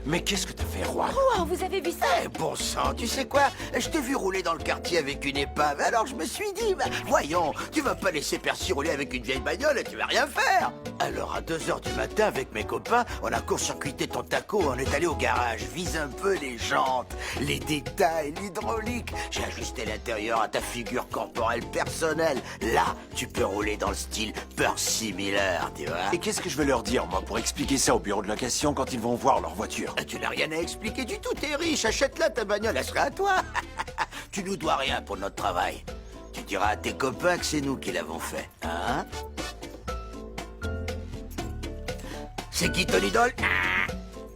Mais qu'est-ce que t'as fait, Roi? Wow, vous avez vu ça? Eh, bon sang, tu sais quoi? Je t'ai vu rouler dans le quartier avec une épave, alors je me suis dit, bah, voyons, tu vas pas laisser Percy rouler avec une vieille bagnole et tu vas rien faire. Alors à 2h du matin, avec mes copains, on a court-circuité ton taco, on est allé au garage, vise un peu les jantes, les détails, l'hydraulique. J'ai ajusté l'intérieur à ta figure corporelle personnelle. Là, tu peux rouler dans le style Percy Miller, tu vois? Et qu'est-ce que je vais leur dire, moi, pour expliquer ça au bureau de location quand ils vont voir leur voiture? Tu n'as rien à expliquer du tout, t'es riche, achète-la ta bagnole, elle sera à toi. Tu nous dois rien pour notre travail. Tu diras à tes copains que c'est nous qui l'avons fait, hein? C'est qui ton idole?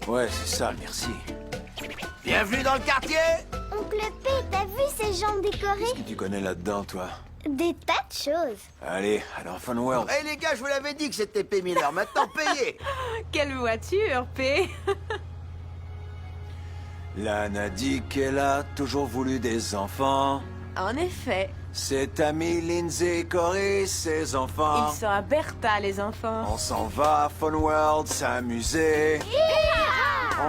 Ouais, c'est ça, merci. Bienvenue dans le quartier. Oncle P, t'as vu ces jambes décorées? Qu'est-ce que tu connais là-dedans, toi? Des tas de choses. Allez, alors Fun World. Eh les gars, je vous l'avais dit que c'était P. Miller. Maintenant, payez. Quelle voiture, P. Lana dit qu'elle a toujours voulu des enfants. En effet. Cette amie Lindsay, Corey, ses enfants. Ils sont à Bertha, les enfants. On s'en va à Fun World s'amuser.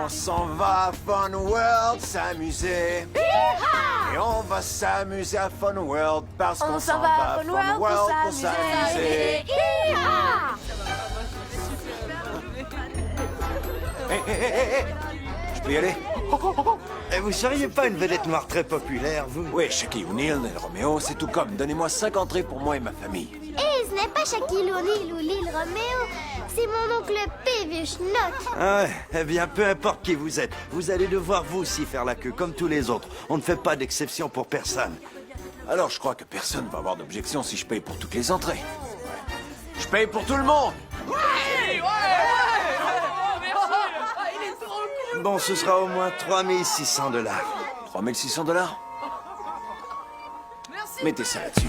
On s'en va à Fun World s'amuser. Et on va s'amuser à Fun World parce qu'on s'en va à Fun World pour s'amuser. Hé, je peux y aller? Et vous seriez pas une vedette noire très populaire, vous? Oui, Shaquille O'Neal, Neil Romeo, c'est tout comme. Donnez-moi 5 entrées pour moi et ma famille. Hé, ce n'est pas Shaquille O'Neal ou Lil Romeo. C'est mon oncle P, vieux schnock. Ah ouais, eh bien, peu importe qui vous êtes, vous allez devoir vous aussi faire la queue, comme tous les autres. On ne fait pas d'exception pour personne. Alors, je crois que personne va avoir d'objection si je paye pour toutes les entrées. Je paye pour tout le monde. Bon, ce sera au moins 3600 $. 3600 $? Mettez ça là-dessus.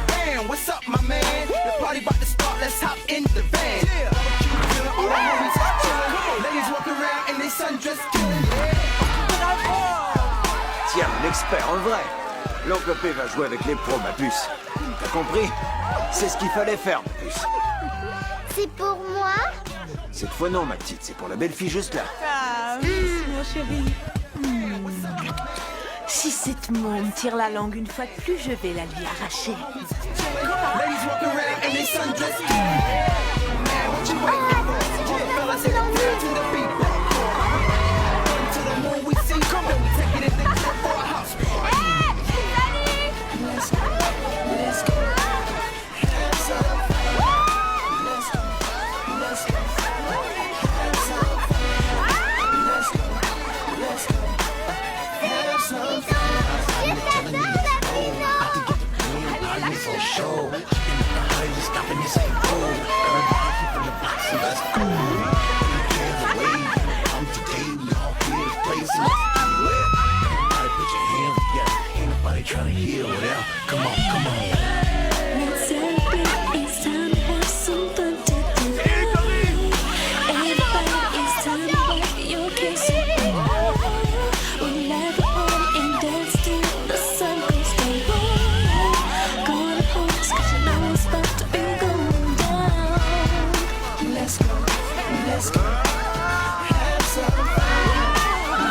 Damn, what's up, my man? The party about to start, let's hop in the van. All the homies chillin', ladies walk around in they sundress killin'. Tiens, l'expert en vrai. L'oncle P va jouer avec les pros, ma puce. T'as compris? C'est ce qu'il fallait faire, ma puce. C'est pour moi? Cette fois non, ma petite, c'est pour la belle fille juste là. Ah, merci, mon chéri. Si cette môme tire la langue une fois de plus, je vais la lui arracher. Ladies walk around in they sundress killin'. Man, what you waiting for? All the fellas in the crowd to the beat. Run to the moon, we sing, come on, we take it in the club for a house party. Let's go, let's go. Have some fun. Let's go, let's go. Have some fun. Let's go, let's go. Have some fun. For sure. Stopping this ain't cool. From the box, let's go. I'm today, we all here to play some. Everybody put your hands together. Ain't nobody trying to hear whatever. Come on, come on. Let's celebrate, it's time to have some fun today. Everybody, it's time to work your case. We'll laugh on and dance till the sun goes down. Gonna pose 'cause you know it's about to be going down. Let's go, let's go. Have some fun.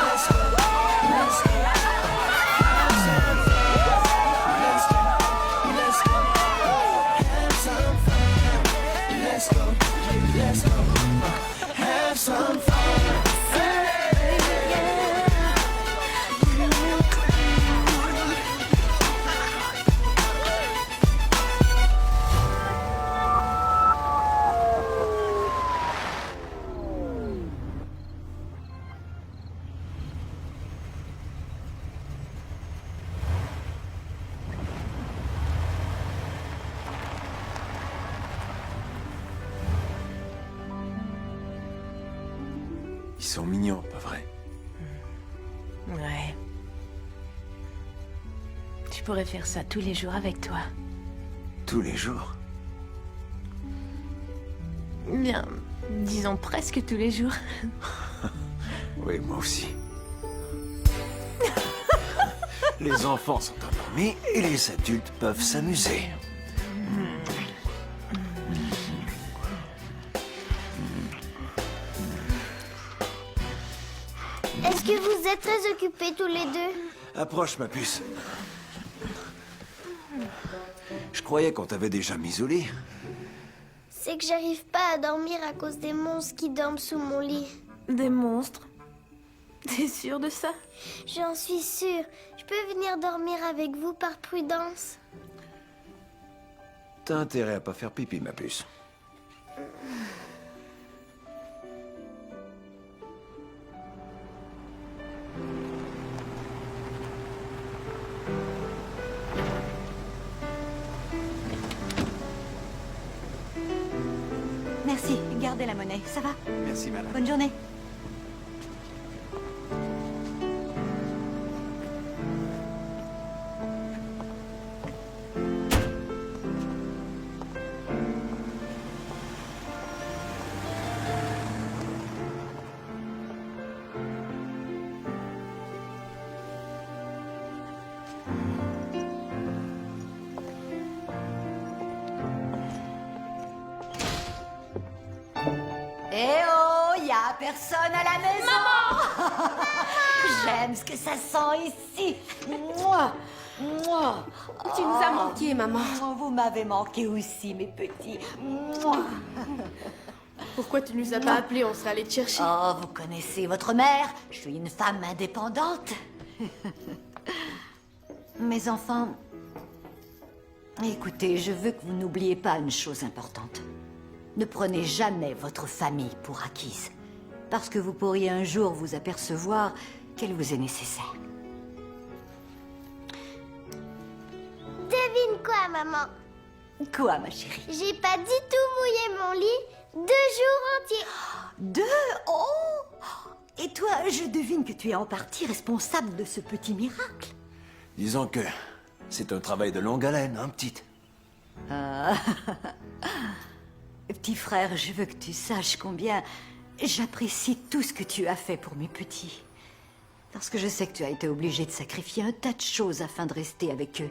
Let's go, let's go. Have some fun. Let's go, let's go. Have some fun. Let's go, let's go. Have some fun. Ils sont mignons, pas vrai? Ouais. Je pourrais faire ça tous les jours avec toi. Tous les jours. Bien, disons presque tous les jours. Oui, moi aussi. Les enfants sont endormis et les adultes peuvent s'amuser. Est-ce que vous êtes très occupés tous les deux? Approche, ma puce. Je croyais qu'on t'avait déjà mis au lit. C'est que j'arrive pas à dormir à cause des monstres qui dorment sous mon lit. Des monstres? T'es sûre de ça? J'en suis sûre. Je peux venir dormir avec vous par prudence? T'as intérêt à pas faire pipi, ma puce. Merci, gardez la monnaie, ça va? Merci, madame. Bonne journée. a personne à la maison. J'aime ce que ça sent ici. Mouah. Mouah. Tu nous as manqué, maman. Vous m'avez manqué aussi, mes petits. Mouah. Pourquoi tu nous as pas appelés? On serait allés te chercher. Oh, vous connaissez votre mère. Je suis une femme indépendante. Mes enfants, écoutez, je veux que vous n'oubliez pas une chose importante. Ne prenez jamais votre famille pour acquise, parce que vous pourriez un jour vous apercevoir qu'elle vous est nécessaire. Devine quoi, maman? Quoi, ma chérie? J'ai pas du tout mouillé mon lit 2 jours entiers. 2? Oh! Et toi, je devine que tu es en partie responsable de ce petit miracle. Disons que c'est un travail de longue haleine, hein, petite? Ah. Petit frère, je veux que tu saches combien j'apprécie tout ce que tu as fait pour mes petits. Parce que je sais que tu as été obligé de sacrifier un tas de choses afin de rester avec eux.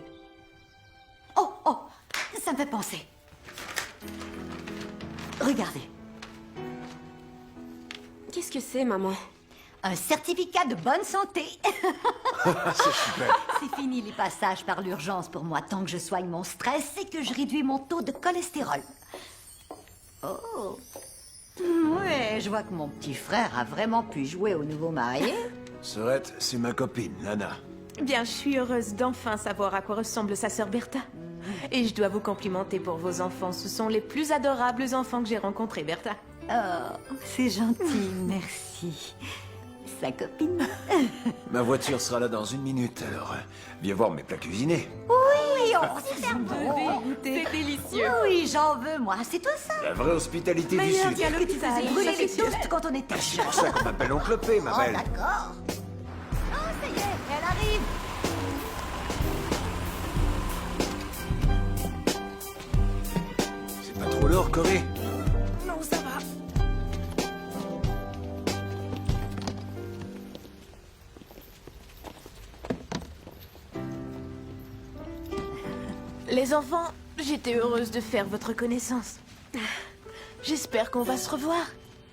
Oh, oh, ça me fait penser. Regardez. Qu'est-ce que c'est, maman? Un certificat de bonne santé. C'est super. C'est fini les passages par l'urgence pour moi. Tant que je soigne mon stress et que je réduis mon taux de cholestérol. Oh. Ouais, je vois que mon petit frère a vraiment pu jouer au nouveau marié. Sorette, c'est ma copine, Lana. Bien, je suis heureuse d'enfin savoir à quoi ressemble sa sœur Bertha. Et je dois vous complimenter pour vos enfants. Ce sont les plus adorables enfants que j'ai rencontrés, Bertha. Oh, c'est gentil, merci. Sa copine. Ma voiture sera là dans 1 minute, alors viens voir mes plats cuisinés. Oui, oh, c'est bon. C'est délicieux. Oui, j'en veux, moi. C'est toi ça? La vraie hospitalité du Meilleur Sud. dialogue que tu faisais brûler les toasts quand on était C'est pour ça qu'on m'appelle Oncle P, ma belle. D'accord. Oh, ça y est, elle arrive. C'est pas trop lourd, Corée? Non, ça va. Les enfants, j'étais heureuse de faire votre connaissance. J'espère qu'on va se revoir.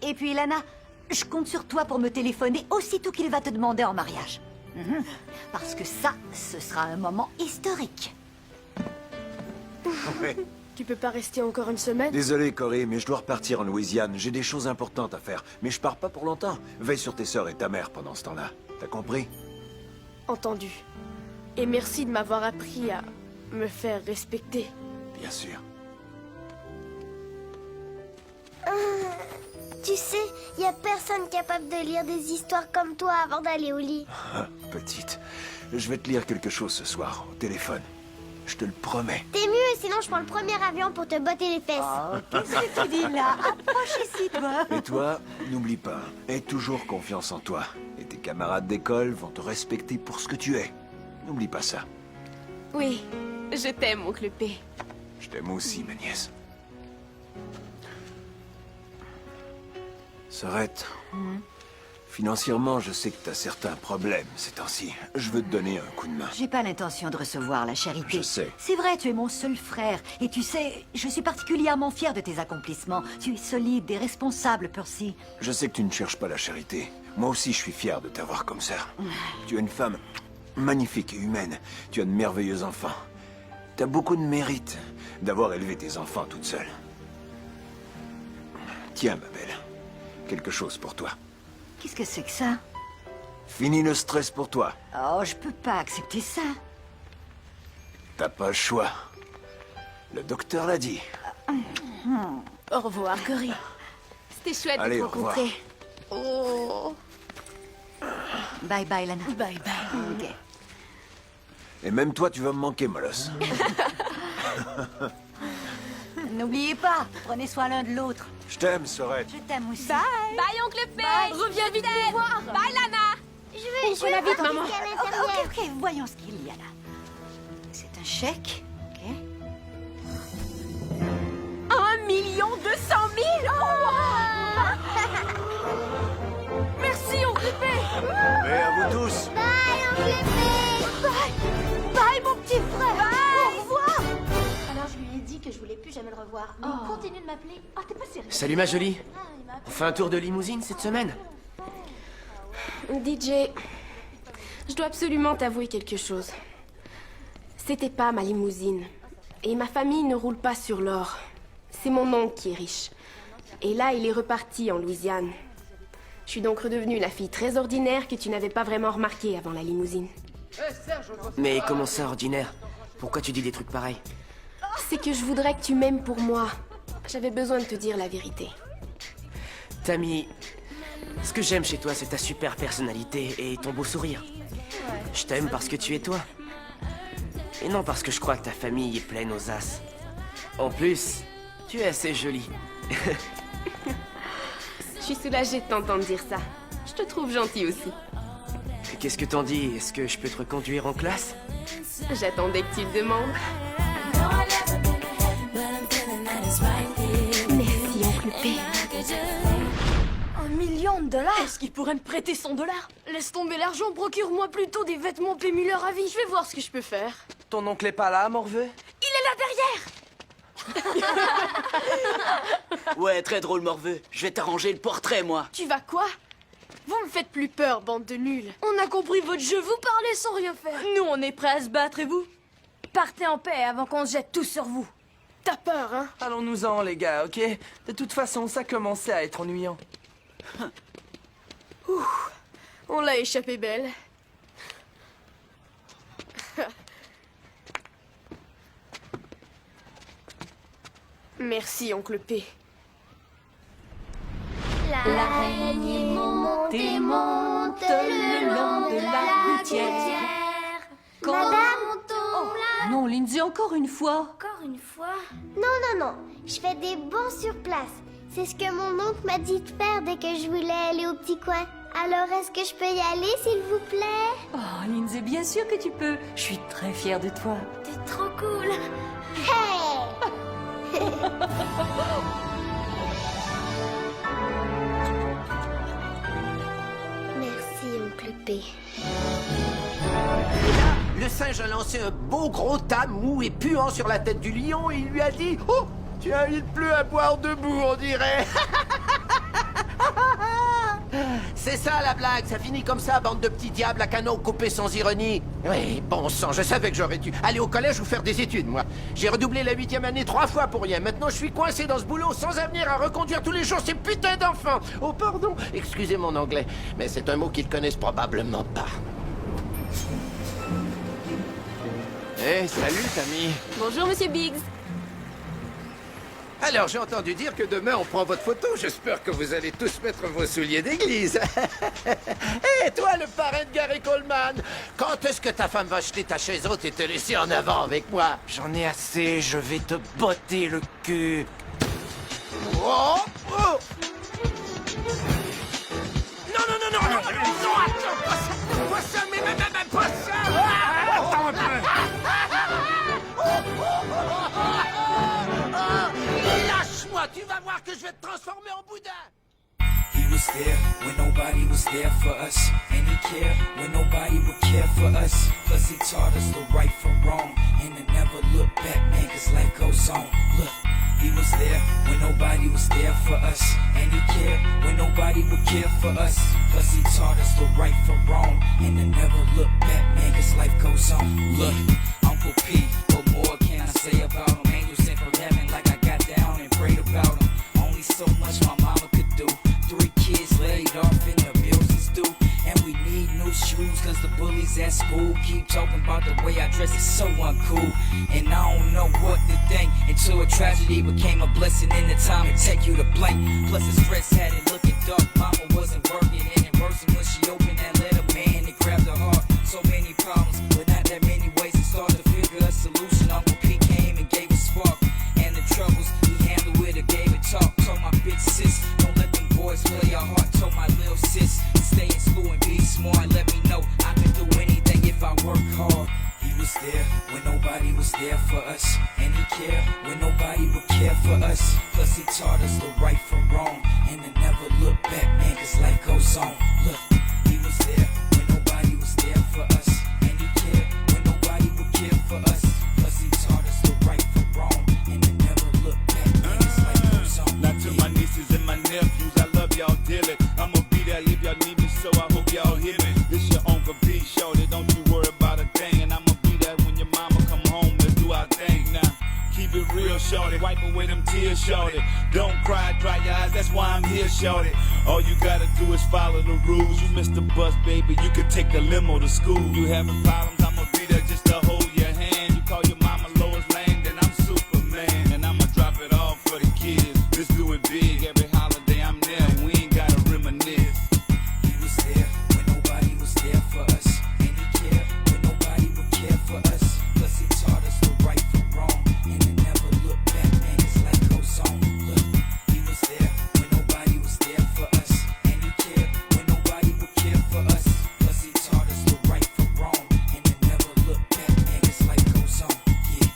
Et puis, Lana, je compte sur toi pour me téléphoner aussitôt qu'il va te demander en mariage. Parce que ça, ce sera un moment historique. Ouais. Tu peux pas rester encore une semaine? Désolé, Corée, mais je dois repartir en Louisiane. J'ai des choses importantes à faire. Mais je pars pas pour longtemps. Veille sur tes sœurs et ta mère pendant ce temps-là. T'as compris? Entendu. Et merci de m'avoir appris à me faire respecter. Bien sûr. Tu sais, y a personne capable de lire des histoires comme toi avant d'aller au lit. Petite, je vais te lire quelque chose ce soir, au téléphone. Je te le promets. T'es mieux, sinon je prends le premier avion pour te botter les fesses. Oh, qu'est-ce que tu dis là? Approche ici, toi. Et toi, n'oublie pas, aie toujours confiance en toi. Et tes camarades d'école vont te respecter pour ce que tu es. N'oublie pas ça. Oui, je t'aime, oncle P. Je t'aime aussi, ma nièce. Sorette, financièrement, je sais que t'as certains problèmes ces temps-ci. Je veux te donner un coup de main. J'ai pas l'intention de recevoir la charité. Je sais. C'est vrai, tu es mon seul frère. Et tu sais, je suis particulièrement fière de tes accomplissements. Tu es solide et responsable, Percy. Je sais que tu ne cherches pas la charité. Moi aussi, je suis fier de t'avoir comme ça. Tu es une femme magnifique et humaine. Tu as de merveilleux enfants. T'as beaucoup de mérite d'avoir élevé tes enfants toute seule. Tiens, ma belle. Quelque chose pour toi. Qu'est-ce que c'est que ça? Fini le stress pour toi. Oh, je peux pas accepter ça. T'as pas le choix. Le docteur l'a dit. Au revoir, Corey. C'était chouette Allez, de te au revoir. rencontrer. Oh. Bye bye, Lana. Bye bye. Ok. Et même toi, tu vas me manquer, Molosse. N'oubliez pas, prenez soin l'un de l'autre. Je t'aime, Sorette. Je t'aime aussi. Bye. Bye, oncle P. Reviens vite nous voir. Bye, Lana. Je veux la vite, maman. Ok, voyons ce qu'il y a là. C'est un chèque, ok. 1 200 000. Merci, oncle P. Mais à vous tous. Bye, oncle P. Bye, mon petit frère. Bye. Au revoir. Alors je lui ai dit que que je voulais plus jamais le revoir. Mais il continue de m'appeler. Oh, t'es pas sérieux? Salut ma jolie. Ah, il m'a appelé. On fait un tour de limousine cette semaine? DJ, je dois absolument t'avouer quelque chose. C'était pas ma limousine. Et ma famille ne roule pas sur l'or. C'est mon oncle qui est riche. Et là, il est reparti en Louisiane. Je suis donc redevenue la fille très ordinaire que tu n'avais pas vraiment remarquée avant la limousine. Mais comment ça, ordinaire? Pourquoi tu dis des trucs pareils? C'est que je voudrais que tu m'aimes pour moi. J'avais besoin de te dire la vérité. Tammy, ce que j'aime chez toi, c'est ta super personnalité et ton beau sourire. Je t'aime parce que tu es toi. Et non parce que je crois que ta famille est pleine aux as. En plus, tu es assez jolie. Je suis soulagée de t'entendre dire ça. Je te trouve gentil aussi. Qu'est-ce que t'en dis? Est-ce que je peux te reconduire en classe? J'attendais que tu le demandes. Merci, oncle P. $1 million? Est-ce qu'il pourrait me prêter $100? Laisse tomber l'argent, procure-moi plutôt des vêtements P. Muller à vie. Je vais voir ce que je peux faire. Ton oncle est pas là, Morveux? Il est là derrière! Ouais, très drôle, Morveux. Je vais t'arranger le portrait, moi. Tu vas quoi? Vous me faites plus peur, bande de nuls. On a compris votre jeu, vous parlez sans rien faire. Nous, on est prêts à se battre et vous? Partez en paix avant qu'on se jette tous sur vous. T'as peur, hein? Allons-nous-en, les gars, ok? De toute façon, ça commençait à être ennuyant. Ouh, on l'a échappé belle. Merci, oncle P. L'araignée monte et monte le long de la gouttière. Madame, Non, Lindsay, encore une fois. encore une fois? Non, non, non. Je fais des bons sur place. C'est ce que mon oncle m'a dit de faire dès que je voulais aller au petit coin. Alors, est-ce que je peux y aller, s'il vous plaît? Oh, Lindsay, bien sûr que tu peux. Je suis très fière de toi. T'es trop cool. Hey! Merci, oncle P. Le singe a lancé un beau gros tas mou et puant sur la tête du lion et il lui a dit « Oh, tiens, il pleut à boire debout, on dirait. » C'est ça la blague, ça finit comme ça, bande de petits diables à canon coupés sans ironie. Oui, bon sang, je savais que j'aurais dû aller au collège ou faire des études, moi. J'ai redoublé la 8e année 3 fois pour rien. Maintenant, je suis coincé dans ce boulot sans avenir à reconduire tous les jours ces putains d'enfants. Oh, pardon, excusez mon anglais, mais c'est un mot qu'ils connaissent probablement pas. Hey, salut, Tammy. Bonjour, monsieur Biggs. Alors, j'ai entendu dire que demain, on prend votre photo. J'espère que vous allez tous mettre vos souliers d'église. Hé, toi, le parrain de Gary Coleman, quand est-ce que ta femme va acheter ta chaise haute et te laisser en avant avec moi? J'en ai assez, je vais te botter le cul. Oh, oh. Non, non, non, non, non, non, attends, pas ça, mais même pas ça. Attends un peu. Lâche-moi, tu vas voir que je vais te transformer en boudin. He was there when nobody was there for us. And he cared when nobody would care for us. Plus he taught us the right from wrong. And to never look back, man, 'cause life goes on. Look, he was there when nobody was there for us. And he cared when nobody would care for us. Plus he taught us the right from wrong. And to never look back, man, 'cause life goes on. Look, Uncle P, what more can I say about him? Angels sent from heaven like I got down and prayed about him. Only so much my mama could do. 3 kids laid off and the bills is due. And we need new shoes 'cause the bullies at school keep talking about the way I dress is so uncool. And I don't know what to think until a tragedy became a blessing in the time to take you to blink. Plus the stress had it looking dark. Mama wasn't working and it worsened when she opened that letter, man, it grabbed her heart. So many problems, but not that many ways to start to figure a solution. Uncle P came and gave a spark. And the troubles, he handled it or gave it talk. Told my big sis, don't let them boys play your heart. Told my little sis, stay in school and be smart. Let me know I can do anything if I work hard. He was there when nobody was there for us. And he cared when nobody would care for us. Plus he taught us the right from wrong. And to never look back, man, 'cause life goes on. Look, he was there when nobody was there for us. And he cared when nobody would care for us. Plus he taught us the right from wrong. And to so I hope y'all hear me. This your Uncle B, shorty, don't you worry about a thing. And I'ma be there when your mama come home, let's do our thing now. Keep it real, shorty, wipe away them tears, shorty. Don't cry, dry your eyes, that's why I'm here, shorty. All you gotta do is follow the rules. You missed the bus, baby, you could take the limo to school. You having problems, I'ma be there just to hold your hand. You call your mama Lois Lane, then I'm Superman. And I'ma drop it all for the kids. Let's do it big, every holiday I'm there, we ain't gotta reminisce. He was there when nobody was there for us. And he cared when nobody would care for us. Plus he taught us the right from wrong. And it never looked back, man, his life goes on. Look, he was there when nobody was there for us. And he cared when nobody would care for us. Plus he taught us the right from wrong. And it never looked back, man, his life goes on. Yeah.